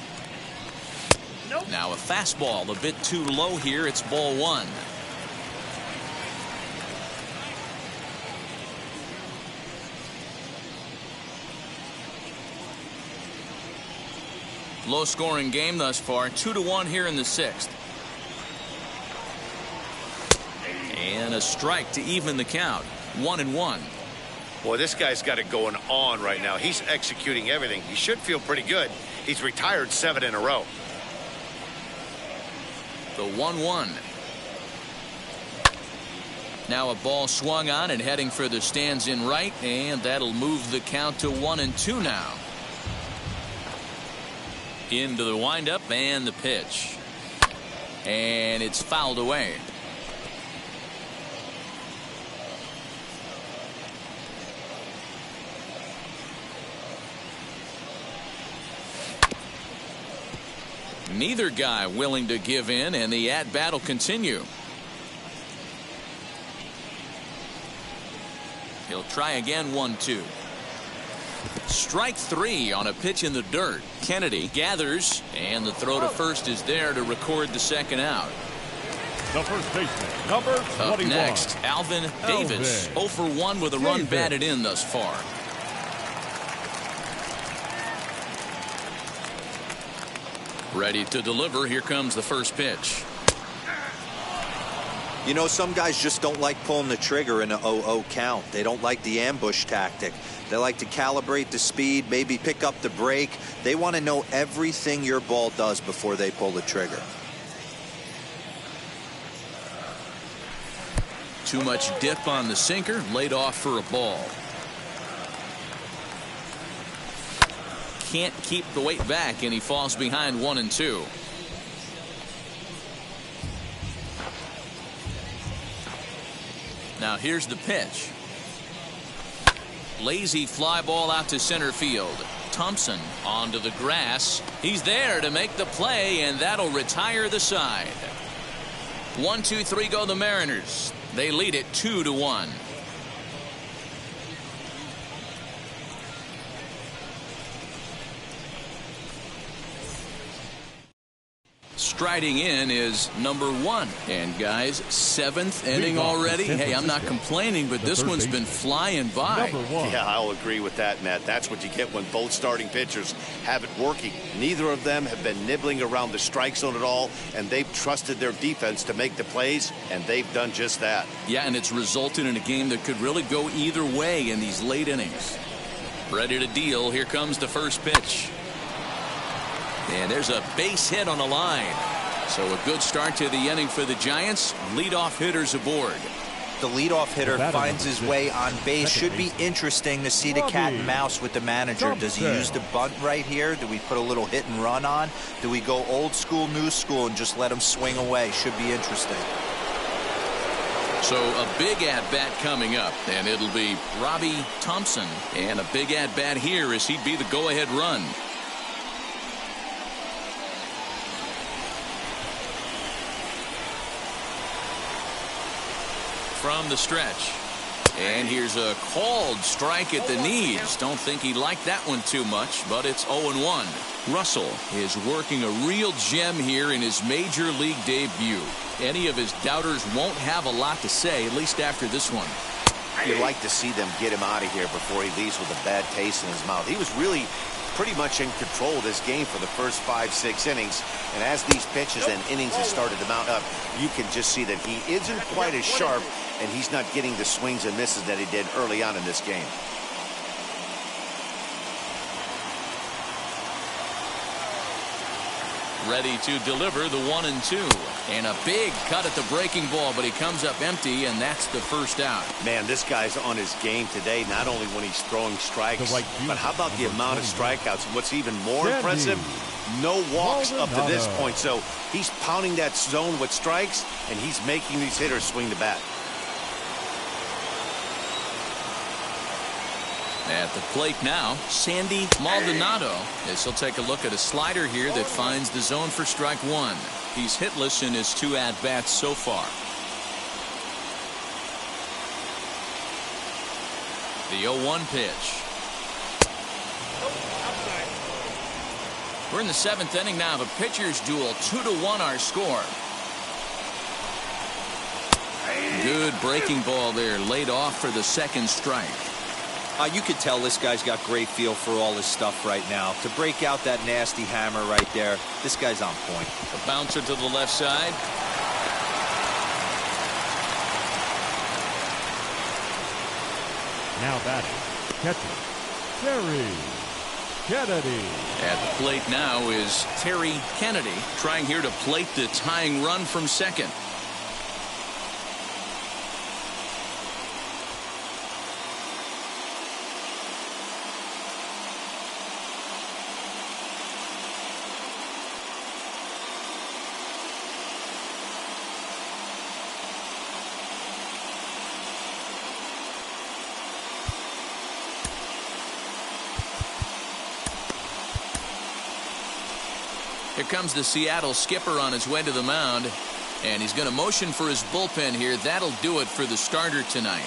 Now a fastball a bit too low here. It's ball 1. Low scoring game thus far. 2-1 here in the 6th. And a strike to even the count. 1-1. Boy, this guy's got it going on right now. He's executing everything. He should feel pretty good. He's retired 7 in a row. The 1-1. Now a ball swung on and heading for the stands in right, and that'll move the count to 1-2 now. Into the windup and the pitch. And it's fouled away. Neither guy willing to give in, and the at-bat will continue. He'll try again. 1-2. Strike 3 on a pitch in the dirt. Kennedy gathers, and the throw to first is there to record the second out. The first baseman, number 21. Up next, Alvin Davis. 0-for-1 with a run batted in thus far. Ready to deliver. Here comes the first pitch. You know, some guys just don't like pulling the trigger in a 0-0 count. They don't like the ambush tactic. They like to calibrate the speed, maybe pick up the break. They want to know everything your ball does before they pull the trigger. Too much dip on the sinker, laid off for a ball. can't keep the weight back, and he falls behind 1-2. Now here's the pitch. Lazy fly ball out to center field. Thompson onto the grass. He's there to make the play, and that'll retire the side. 1-2-3 go the Mariners. They lead it 2-1. Striding in is number 1. And guys, 7th inning already. Hey, I'm not complaining, but this one's been flying by. Yeah, I'll agree with that, Matt. That's what you get when both starting pitchers have it working. Neither of them have been nibbling around the strike zone at all, and they've trusted their defense to make the plays, and they've done just that. Yeah, and it's resulted in a game that could really go either way in these late innings. Ready to deal. Here comes the first pitch. And there's a base hit on the line. So a good start to the inning for the Giants. Leadoff hitters aboard. The leadoff hitter finds his way on base. Should be interesting to see the cat and mouse with the manager. Does he use the bunt right here? Do we put a little hit and run on? Do we go old school, new school, and just let him swing away? Should be interesting. So a big at-bat coming up, and it'll be Robbie Thompson. And a big at-bat here as he'd be the go-ahead run. From the stretch. And here's a called strike at the knees. Don't think he liked that one too much, but it's 0-1. Russell is working a real gem here in his major league debut. Any of his doubters won't have a lot to say, at least after this one. You'd like to see them get him out of here before he leaves with a bad taste in his mouth. He was really pretty much in control of this game for the first 5-6 innings. And as these pitches and innings have started to mount up, you can just see that he isn't quite as sharp, and he's not getting the swings and misses that he did early on in this game. Ready to deliver the 1-2. And a big cut at the breaking ball, but he comes up empty, and that's the first out. Man, this guy's on his game today, not only when he's throwing strikes, but how about the amount of strikeouts? What's even more impressive, no walks up to this point. So he's pounding that zone with strikes, and he's making these hitters swing the bat. At the plate now, Sandy Maldonado, as he'll take a look at a slider here that finds the zone for strike 1. He's hitless in his 2 at-bats so far. The 0-1 pitch. We're in the 7th inning now of a pitcher's duel. 2-1 our score. Good breaking ball there, laid off for the second strike. You could tell this guy's got great feel for all his stuff right now. To break out that nasty hammer right there, this guy's on point. A bouncer to the left side. Now batting, catcher, Terry Kennedy. At the plate now is Terry Kennedy, trying here to plate the tying run from second. Here comes the Seattle skipper on his way to the mound, and he's going to motion for his bullpen here. That'll do it for the starter tonight.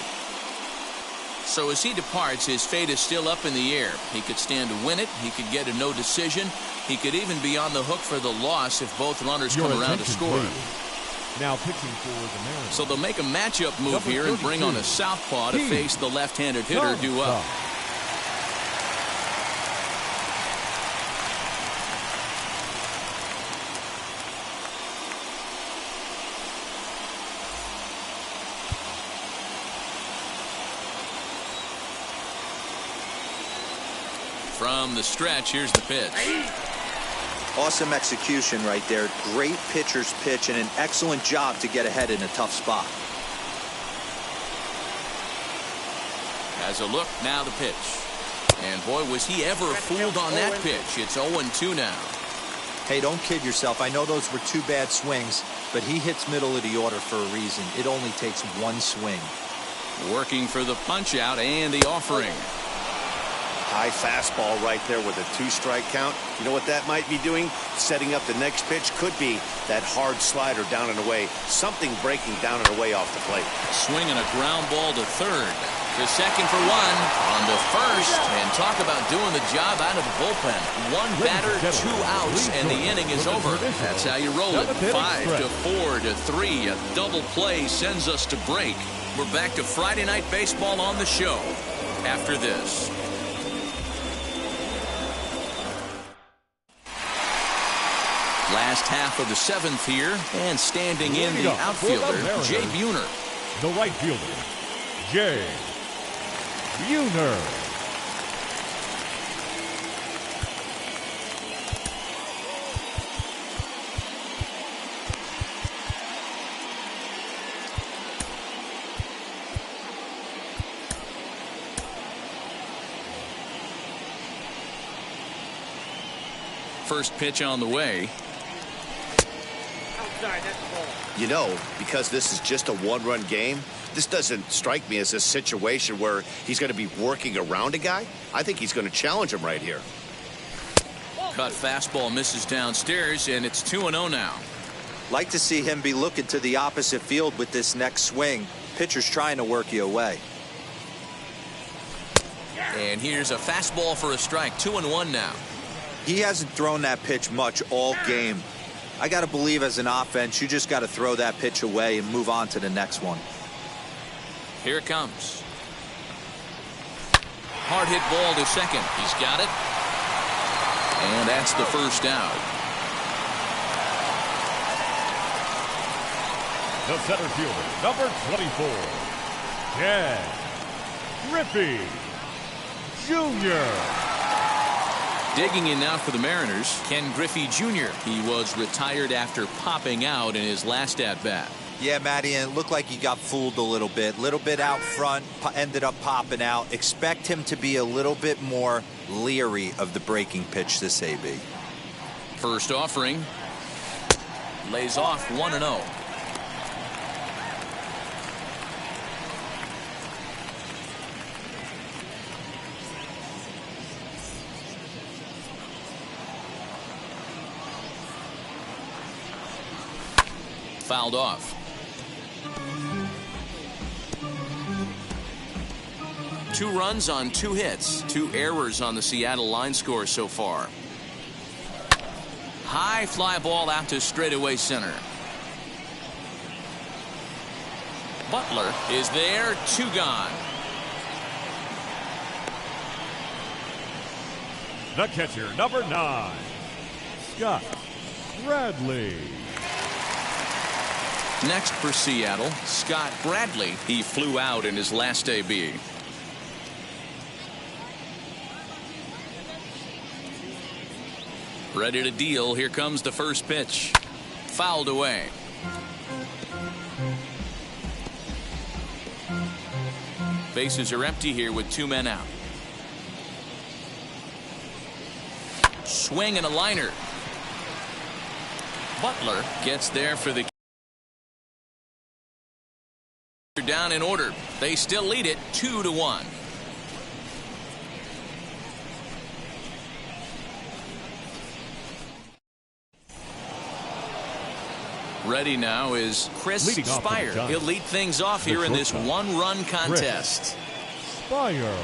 So as he departs, his fate is still up in the air. He could stand to win it. He could get a no decision. He could even be on the hook for the loss if both runners come around to score. Now pitching for the Mariners. So they'll make a matchup move here and bring on a southpaw to face the left-handed hitter due up. From the stretch, here's the pitch. Awesome execution right there. Great pitcher's pitch and an excellent job to get ahead in a tough spot. As a look, now the pitch. And boy, was he ever fooled on that pitch. It's 0-2 now. Hey, don't kid yourself. I know those were 2 bad swings, but he hits middle of the order for a reason. It only takes 1 swing. Working for the punch out and the offering. High fastball right there with a 2-strike count. You know what that might be doing? Setting up the next pitch. Could be that hard slider down and away. Something breaking down and away off the plate. Swinging a ground ball to third. To second for 1. On to first. And talk about doing the job out of the bullpen. 1 batter, 2 outs, and the inning is over. That's how you roll it. 5-4 to 3. A double play sends us to break. We're back to Friday Night Baseball on the show after this. Last half of the 7th here, and standing in the outfielder, Jay Buhner. The right fielder, Jay Buhner. First pitch on the way. You know, because this is just a 1-run game, this doesn't strike me as a situation where he's going to be working around a guy. I think he's going to challenge him right here. Cut fastball misses downstairs, and it's 2-0 now. Like to see him be looking to the opposite field with this next swing. Pitcher's trying to work you away. And here's a fastball for a strike. 2-1 now. He hasn't thrown that pitch much all game. I got to believe as an offense, you just got to throw that pitch away and move on to the next one. Here it comes. Hard hit ball to second. He's got it. And that's the first out. The center fielder, number 24, Ken Griffey Jr. Digging in now for the Mariners, Ken Griffey Jr. He was retired after popping out in his last at-bat. Yeah, Matty, and it looked like he got fooled a little bit out front, ended up popping out. Expect him to be a little bit more leery of the breaking pitch this AB. First offering. Lays off 1-0. Fouled off. Two runs on 2 hits. 2 errors on the Seattle line score so far. High fly ball out to straightaway center. Butler is there. 2 gone. The catcher, number 9, Scott Bradley. Next for Seattle, Scott Bradley. He flew out in his last AB. Ready to deal. Here comes the first pitch. Fouled away. Bases are empty here with 2 men out. Swing and a liner. Butler gets there for the down in order. They still lead it 2-1. Ready now is Chris Spire. He'll lead things off here in this 1-run contest. Spire.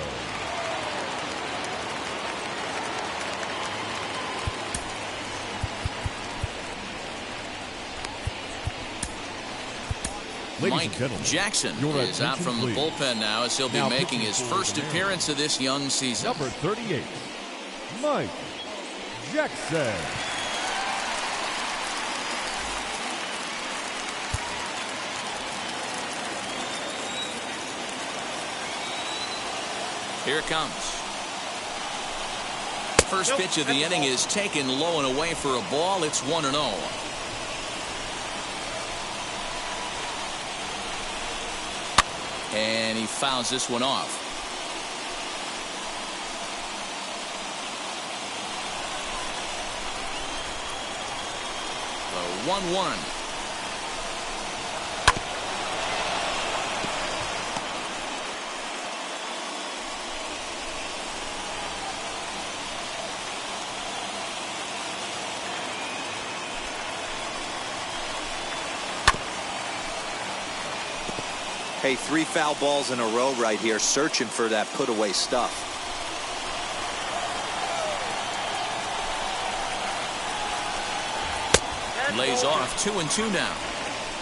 Mike Jackson is out from the bullpen now as he'll be making his first appearance of this young season. Number 38, Mike Jackson. Here it comes. First pitch of the inning is taken low and away for a ball. It's 1-0. And he fouls this one off. 1-1. Hey, 3 foul balls in a row right here, searching for that put-away stuff. Lays off 2-2 now.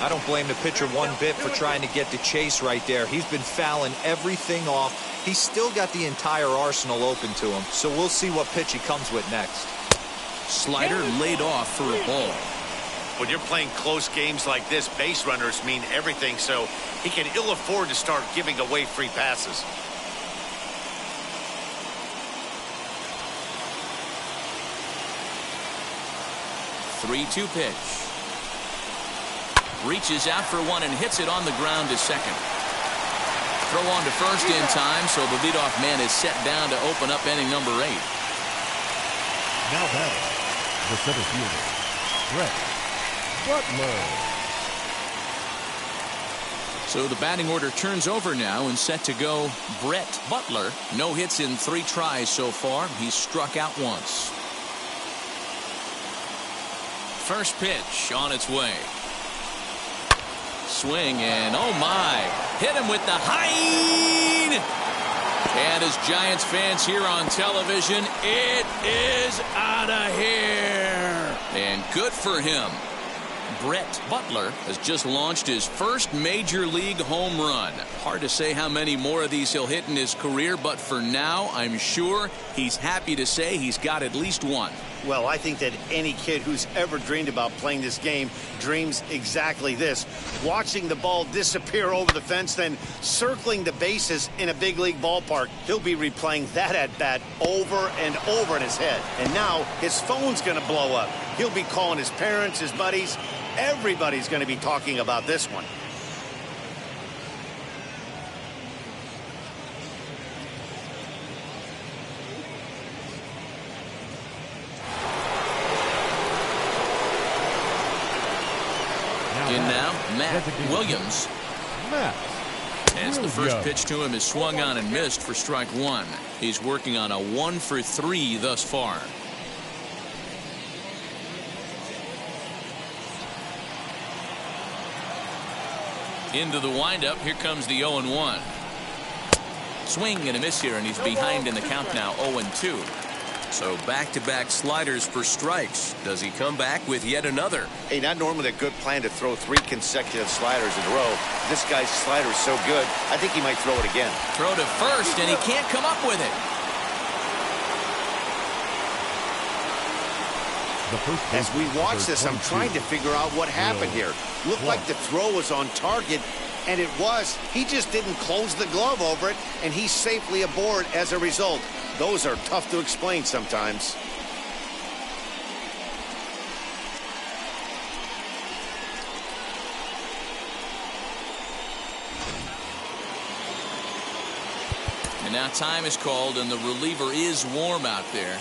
I don't blame the pitcher one bit for trying to get the chase right there. He's been fouling everything off. He's still got the entire arsenal open to him, so we'll see what pitch he comes with next. Slider laid off for a ball. When you're playing close games like this, base runners mean everything, so he can ill afford to start giving away free passes. Three-two pitch. Reaches out for one and hits it on the ground to second. Throw on to first in time, so the leadoff man is set down to open up inning number 8. Now batting, the center fielder, Brett Butler. So the batting order turns over now and set to go Brett Butler. No hits in 3 tries so far. He's struck out once. First pitch on its way. Swing and oh my, hit him with the height. And as Giants fans here on television, it is out of here. And good for him. Brett Butler has just launched his first major league home run. Hard to say how many more of these he'll hit in his career, but for now, I'm sure he's happy to say he's got at least one. Well, I think that any kid who's ever dreamed about playing this game dreams exactly this. Watching the ball disappear over the fence, then circling the bases in a big league ballpark. He'll be replaying that at-bat over and over in his head. And now his phone's going to blow up. He'll be calling his parents, his buddies. Everybody's going to be talking about this one. In now, Matt Williams. As the first pitch to him is swung on and missed for strike 1. He's working on a 1 for 3 thus far. Into the windup. Here comes the 0-1. Swing and a miss here, and he's behind in the count now, 0-2. So back-to-back sliders for strikes. Does he come back with yet another? Hey, not normally a good plan to throw 3 consecutive sliders in a row. This guy's slider is so good, I think he might throw it again. Throw to first, and he can't come up with it. As we watch this, I'm trying to figure out what happened here. Looked like the throw was on target, and it was. He just didn't close the glove over it, and he's safely aboard as a result. Those are tough to explain sometimes. And now time is called, and the reliever is warm out there.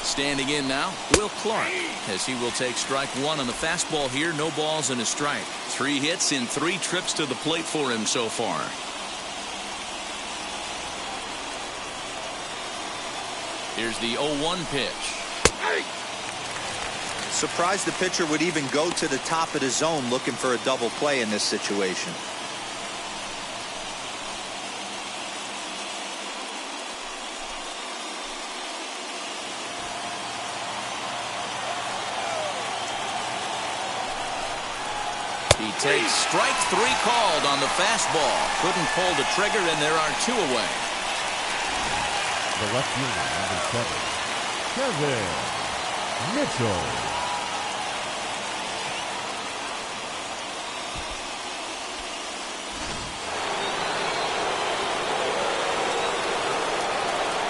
Standing in now, Will Clark, as he will take strike 1 on the fastball here. No balls and a strike. 3 hits in 3 trips to the plate for him so far. Here's the 0-1 pitch. Surprised the pitcher would even go to the top of the zone looking for a double play in this situation. He takes strike 3 called on the fastball. Couldn't pull the trigger, and there are 2 away. The left fielder, number 7, Kevin Mitchell.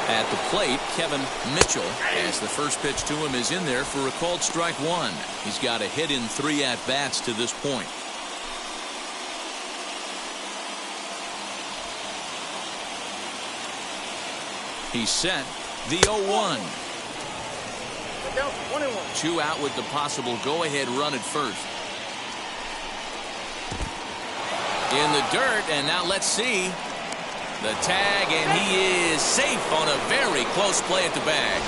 At the plate, Kevin Mitchell, as the first pitch to him is in there for a called strike 1. He's got a hit in 3 at-bats to this point. He's set. The 0-1. Down 1-1. 2 out with the possible go-ahead run at first. In the dirt, and now let's see. The tag, and he is safe on a very close play at the bag.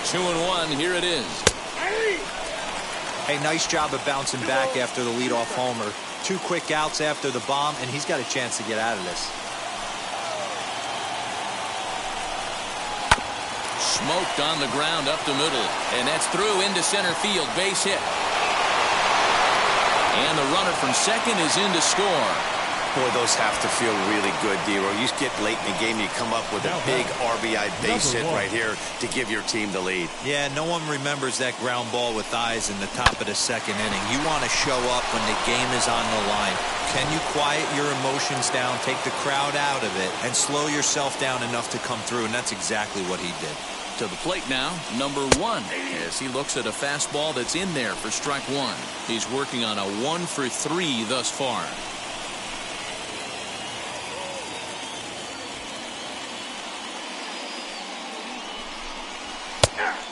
2-1, here it is. Hey, nice job of bouncing back after the leadoff homer. 2 quick outs after the bomb, and he's got a chance to get out of this. Smoked on the ground up the middle, and that's through into center field. Base hit. And the runner from second is in to score. Boy, those have to feel really good, Dero. You get late in the game, you come up with a big RBI base hit right here to give your team the lead. Yeah, no one remembers that ground ball with eyes in the top of the second inning. You want to show up when the game is on the line. Can you quiet your emotions down, take the crowd out of it, and slow yourself down enough to come through? And that's exactly what he did. To the plate now, number 1, as he looks at a fastball that's in there for strike 1. He's working on a 1 for 3 thus far.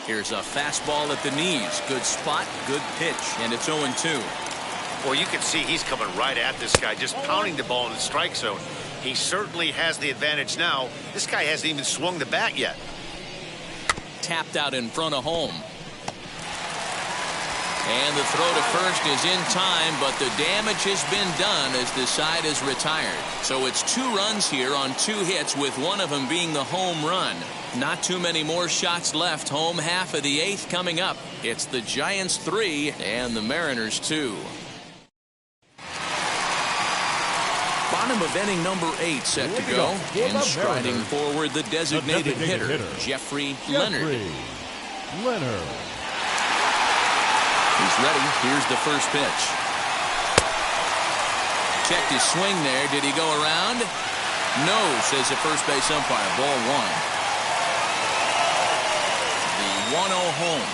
Here's a fastball at the knees. Good spot, good pitch, and it's 0-2. Well, you can see he's coming right at this guy, just pounding the ball in the strike zone. He certainly has the advantage now. This guy hasn't even swung the bat yet. Tapped out in front of home. And the throw to first is in time, but the damage has been done as the side is retired. So it's 2 runs here on 2 hits, with one of them being the home run. Not too many more shots left. Home half of the 8th coming up. It's the Giants 3 and the Mariners 2. Bottom of inning number 8 set to go. And striding forward the designated hitter, Jeffrey Leonard. He's ready. Here's the first pitch. Checked his swing there. Did he go around? No, says the first base umpire. Ball 1. The 1-0 home.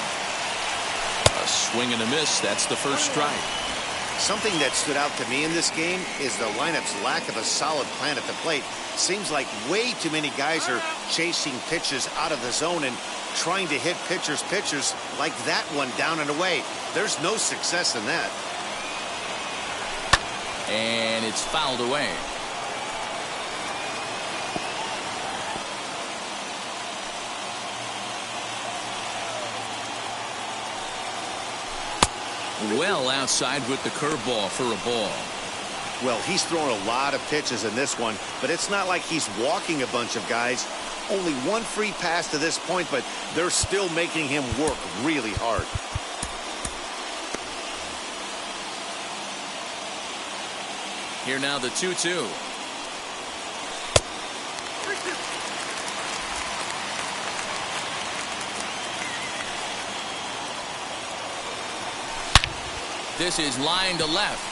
A swing and a miss. That's the first strike. Something that stood out to me in this game is the lineup's lack of a solid plan at the plate. Seems like way too many guys are chasing pitches out of the zone and trying to hit pitchers like that one down and away. There's no success in that. And it's fouled away. Well outside with the curveball for a ball. Well, he's thrown a lot of pitches in this one, but it's not like he's walking a bunch of guys. Only 1 free pass to this point, but they're still making him work really hard. Here now the 2-2. This is line to left,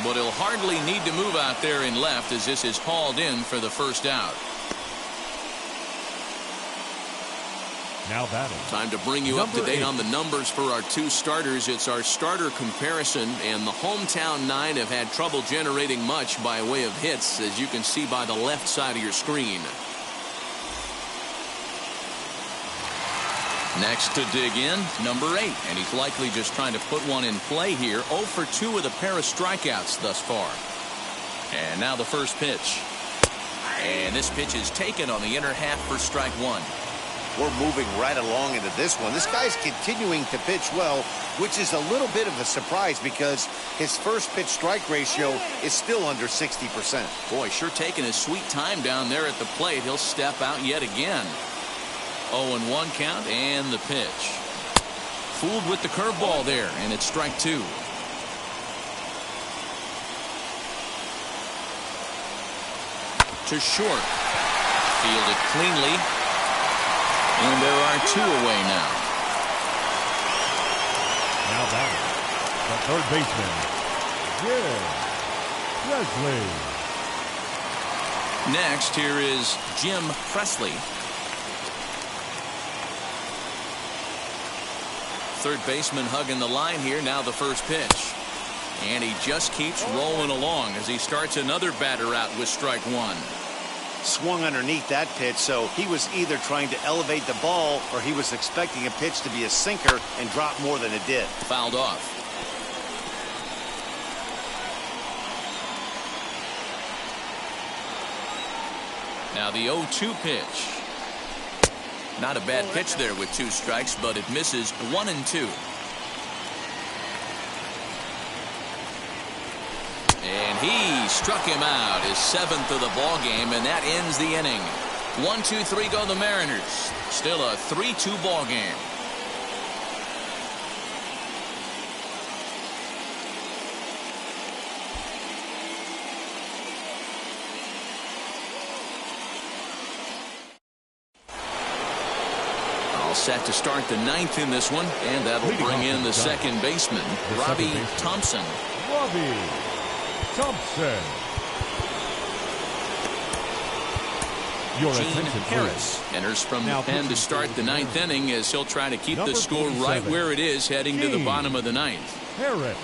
but he'll hardly need to move out there in left as this is hauled in for the first out. Now batting. Time to bring you up to date on the numbers for our 2 starters. It's our starter comparison, and the hometown 9 have had trouble generating much by way of hits, as you can see by the left side of your screen. Next to dig in, number 8, and he's likely just trying to put one in play here. 0 for 2 with a pair of strikeouts thus far. And now the first pitch. And this pitch is taken on the inner half for strike 1. We're moving right along into this one. This guy's continuing to pitch well, which is a little bit of a surprise because his first pitch strike ratio is still under 60%. Boy, sure taking his sweet time down there at the plate. He'll step out yet again. 0-1 count and the pitch. Fooled with the curveball there, and it's strike 2. To short. Fielded cleanly. And there are 2 away now. Now batting, the third baseman, Jim Presley. Next, here is Jim Presley. Third baseman hugging the line here. Now the first pitch. And he just keeps rolling along as he starts another batter out with strike 1. swung underneath that pitch, so he was either trying to elevate the ball or he was expecting a pitch to be a sinker and drop more than it did. Fouled off. Now the 0-2 pitch. Not a bad pitch there with 2 strikes, but it misses 1-2. And he struck him out, his 7th of the ball game, and that ends the inning. 1-2-3 go the Mariners. Still a 3-2 ball game. All set to start the 9th in this one, and that'll bring in the second baseman, Robbie Thompson. Robbie Thompson. Your Gene attention, Harris please. enters from Now the pen to start the 9th inning, as he'll try to keep the score right where it is heading to the bottom of the 9th. Harris.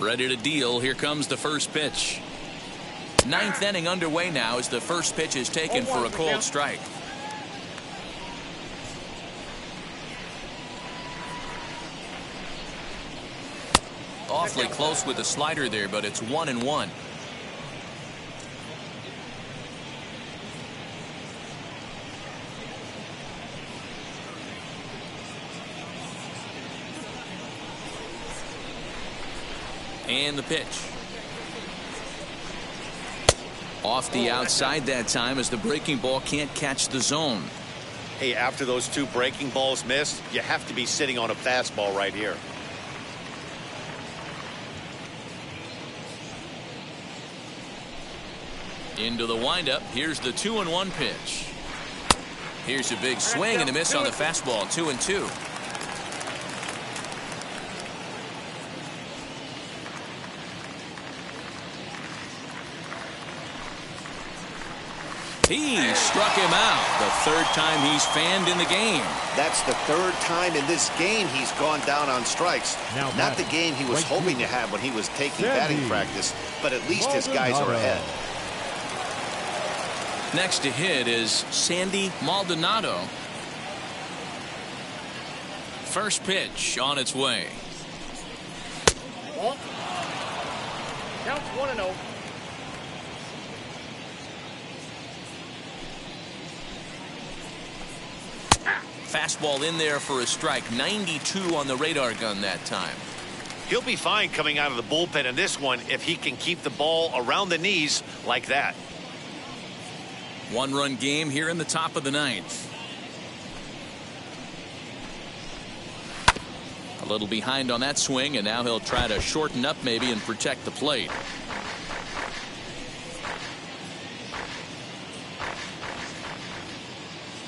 Ready to deal. Here comes the first pitch. 9th inning underway now as the first pitch is taken for a called strike. Awfully close with the slider there, but it's 1-1. And the pitch. Off the outside that time as the breaking ball can't catch the zone. Hey, after those 2 breaking balls missed, you have to be sitting on a fastball right here. Into the windup. Here's the 2-1 pitch. Here's a big swing and a miss on the fastball. 2-2. He struck him out. The 3rd time he's fanned in the game. That's the 3rd time in this game he's gone down on strikes. Now Not the game he was hoping to have when he was taking batting practice, but at least his guys are ahead. Next to hit is Sandy Maldonado. First pitch on its way. Ball. Counts 1-0. Fastball in there for a strike. 92 on the radar gun that time. He'll be fine coming out of the bullpen in this one if he can keep the ball around the knees like that. 1-run game here in the top of the 9th. A little behind on that swing, and now he'll try to shorten up maybe and protect the plate.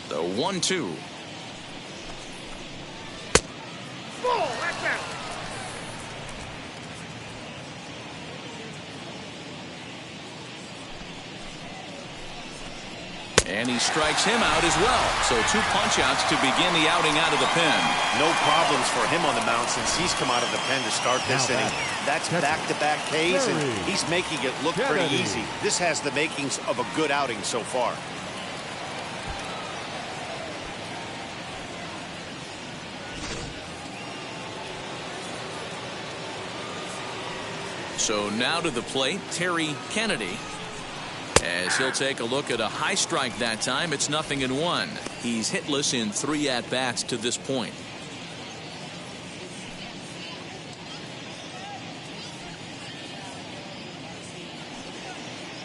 The 1-2. Ball, that's out. And he strikes him out as well. So 2 punch-outs to begin the outing out of the pen. No problems for him on the mound since he's come out of the pen to start this inning. That's back-to-back Ks, and he's making it look pretty easy. This has the makings of a good outing so far. So now to the plate, Terry Kennedy. As he'll take a look at a high strike that time. It's 0-1. He's hitless in 3 at-bats to this point.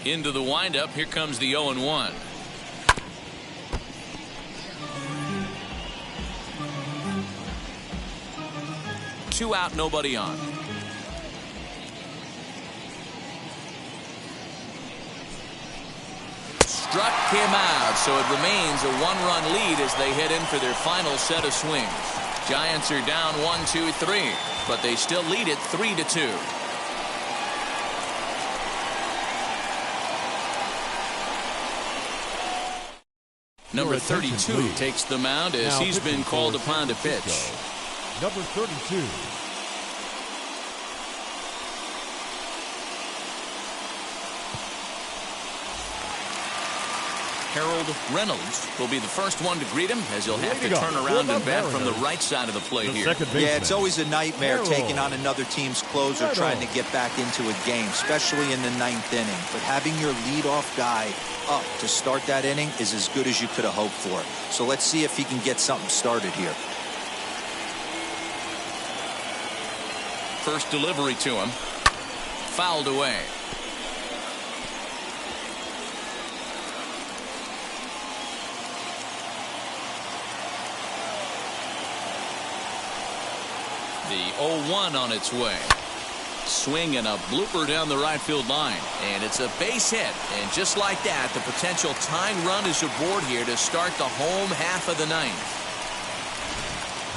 Into the windup. Here comes the 0-1. Two out, nobody on. Struck him out, so it remains a 1-run lead as they head in for their final set of swings. Giants are down 1-2-3, but they still lead it 3-2. Number 32 takes the mound as he's been called upon to pitch. Number 32. Harold Reynolds will be the first one to greet him as he'll have to turn around and bat from the right side of the plate here. Yeah, it's always a nightmare taking on another team's closer trying to get back into a game, especially in the 9th inning. But having your leadoff guy up to start that inning is as good as you could have hoped for. So let's see if he can get something started here. First delivery to him. Fouled away. The 0-1 on its way. Swing and a blooper down the right field line. And it's a base hit. And just like that, the potential tying run is aboard here to start the home half of the 9th.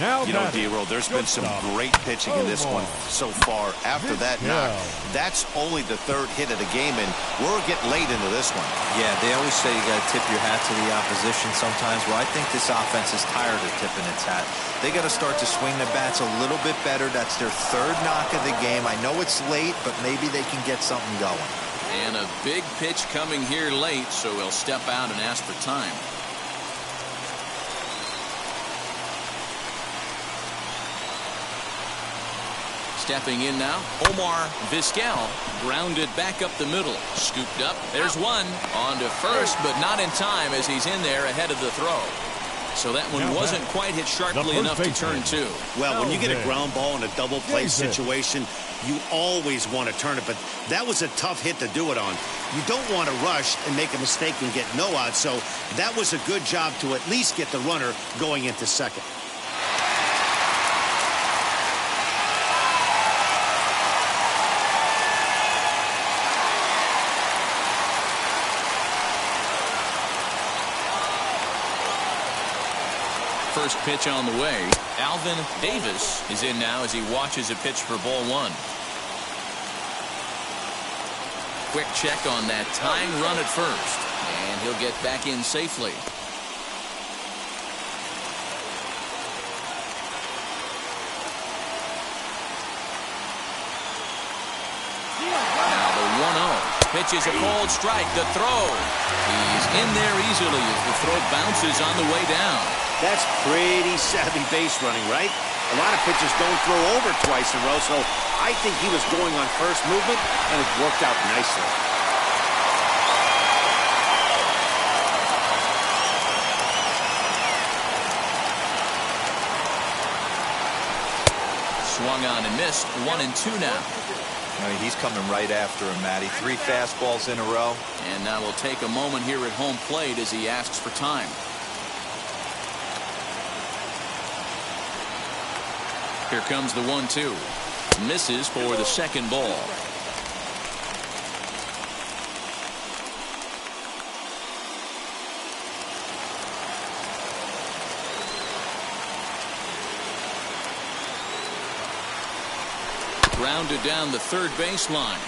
Now you know, D-Roll, there's been some great pitching in this one so far. After that knock, that's only the 3rd hit of the game, and we're getting late into this one. Yeah, they always say you got to tip your hat to the opposition sometimes. Well, I think this offense is tired of tipping its hat. They got to start to swing the bats a little bit better. That's their 3rd knock of the game. I know it's late, but maybe they can get something going. And a big pitch coming here late, so he'll step out and ask for time. Stepping in now, Omar Vizquel, grounded back up the middle, scooped up. There's one on to first, but not in time as he's in there ahead of the throw. So that one wasn't quite hit sharply enough to turn 2. Well, when you get a ground ball in a double play situation, you always want to turn it, but that was a tough hit to do it on. You don't want to rush and make a mistake and get no out, so that was a good job to at least get the runner going into second. First pitch on the way. Alvin Davis is in now as he watches a pitch for ball 1. Quick check on that tying run at first, and he'll get back in safely. Now the 1-0. Pitches a cold strike. The throw. He's in there easily as the throw bounces on the way down. That's pretty savvy base running, right? A lot of pitchers don't throw over twice in a row, so I think he was going on first movement, and it worked out nicely. Swung on and missed. 1-2 now. He's coming right after him, Matty. 3 fastballs in a row. And now we'll take a moment here at home plate as he asks for time. Here comes the 1-2. Misses for the second ball. Grounded down the third baseline.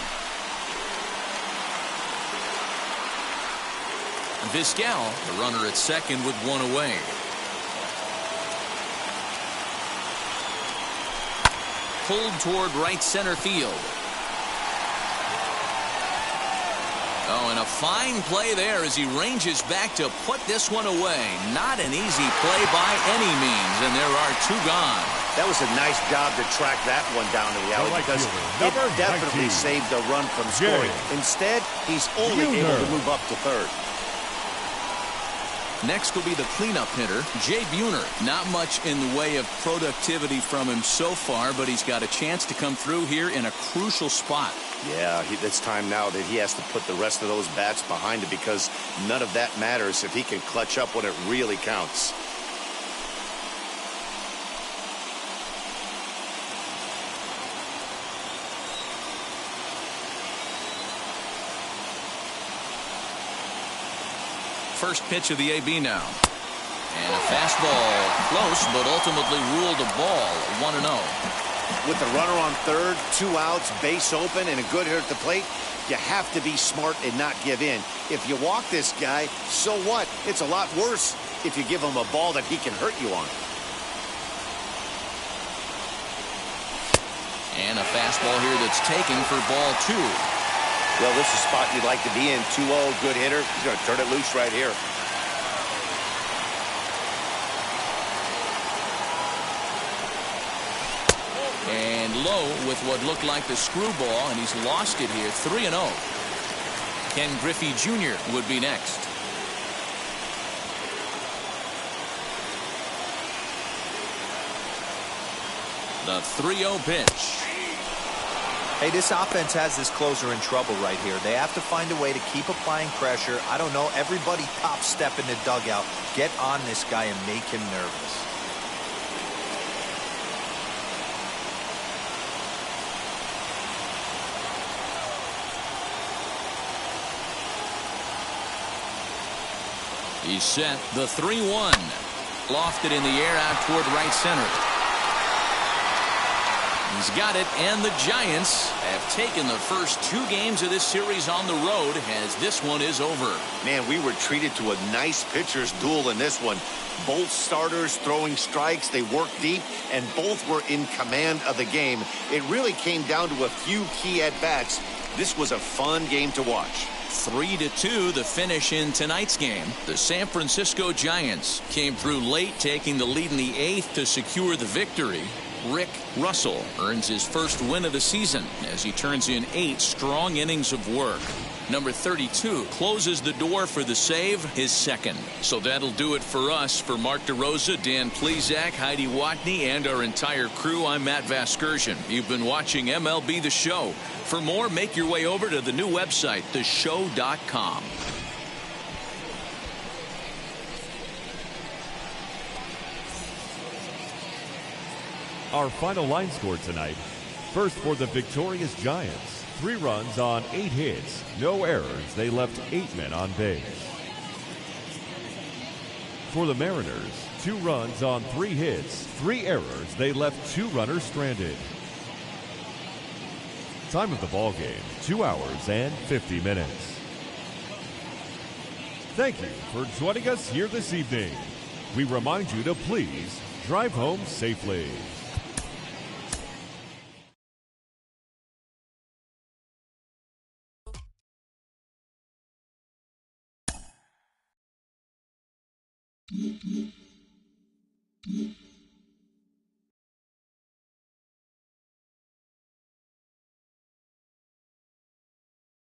Vizquel, the runner at second with 1 away. Pulled toward right center field. Oh, and a fine play there as he ranges back to put this one away. Not an easy play by any means, and there are 2 gone. That was a nice job to track that one down to the alley because it definitely saved a run from scoring. Instead, he's only able to move up to third. Next will be the cleanup hitter, Jay Buhner. Not much in the way of productivity from him so far, but he's got a chance to come through here in a crucial spot. Yeah, it's time now that he has to put the rest of those bats behind him because none of that matters if he can clutch up when it really counts. First pitch of the AB now. And a fastball close, but ultimately ruled a ball. 1-0. With the runner on third, 2 outs, base open, and a good hitter at the plate, you have to be smart and not give in. If you walk this guy, so what? It's a lot worse if you give him a ball that he can hurt you on. And a fastball here that's taken for ball 2. Well, this is a spot you'd like to be in. 2-0, good hitter. He's going to turn it loose right here. And low with what looked like the screwball, and he's lost it here. 3-0. Ken Griffey Jr. would be next. The 3-0 pitch. Hey, this offense has this closer in trouble right here. They have to find a way to keep applying pressure. I don't know, everybody top step in the dugout. Get on this guy and make him nervous. He's set. The 3-1. Lofted in the air out toward right center. He's got it, and the Giants have taken the first 2 games of this series on the road as this one is over. Man, we were treated to a nice pitcher's duel in this one. Both starters throwing strikes. They worked deep, and both were in command of the game. It really came down to a few key at-bats. This was a fun game to watch. 3-2 the finish in tonight's game. The San Francisco Giants came through late, taking the lead in the 8th to secure the victory. Rick Russell earns his first win of the season as he turns in 8 strong innings of work. Number 32 closes the door for the save, his second. So that'll do it for us. For Mark DeRosa, Dan Plesac, Heidi Watney, and our entire crew, I'm Matt Vasgersian. You've been watching MLB The Show. For more, make your way over to the new website, theshow.com. Our final line score tonight. First for the victorious Giants. 3 runs on 8 hits. No errors. They left 8 men on base. For the Mariners, 2 runs on 3 hits. 3 errors. They left 2 runners stranded. Time of the ball game, 2 hours and 50 minutes. Thank you for joining us here this evening. We remind you to please drive home safely.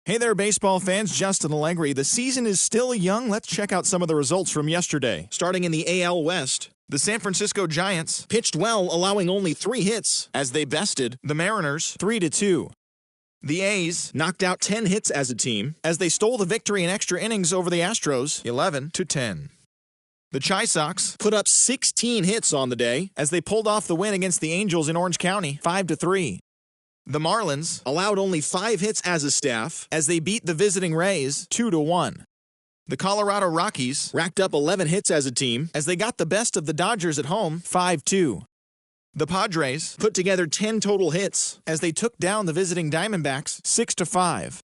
Hey there, baseball fans. Justin Allegri. The season is still young. Let's check out some of the results from yesterday. Starting in the AL West, the San Francisco Giants pitched well, allowing only 3 hits as they bested the Mariners 3-2. The A's knocked out 10 hits as a team as they stole the victory in extra innings over the Astros 11-10. The Chi Sox put up 16 hits on the day as they pulled off the win against the Angels in Orange County 5-3. The Marlins allowed only 5 hits as a staff as they beat the visiting Rays 2-1. The Colorado Rockies racked up 11 hits as a team as they got the best of the Dodgers at home 5-2. The Padres put together 10 total hits as they took down the visiting Diamondbacks 6-5.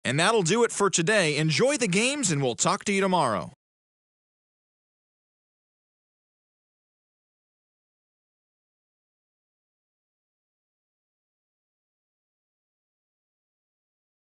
And that'll do it for today. Enjoy the games, and we'll talk to you tomorrow.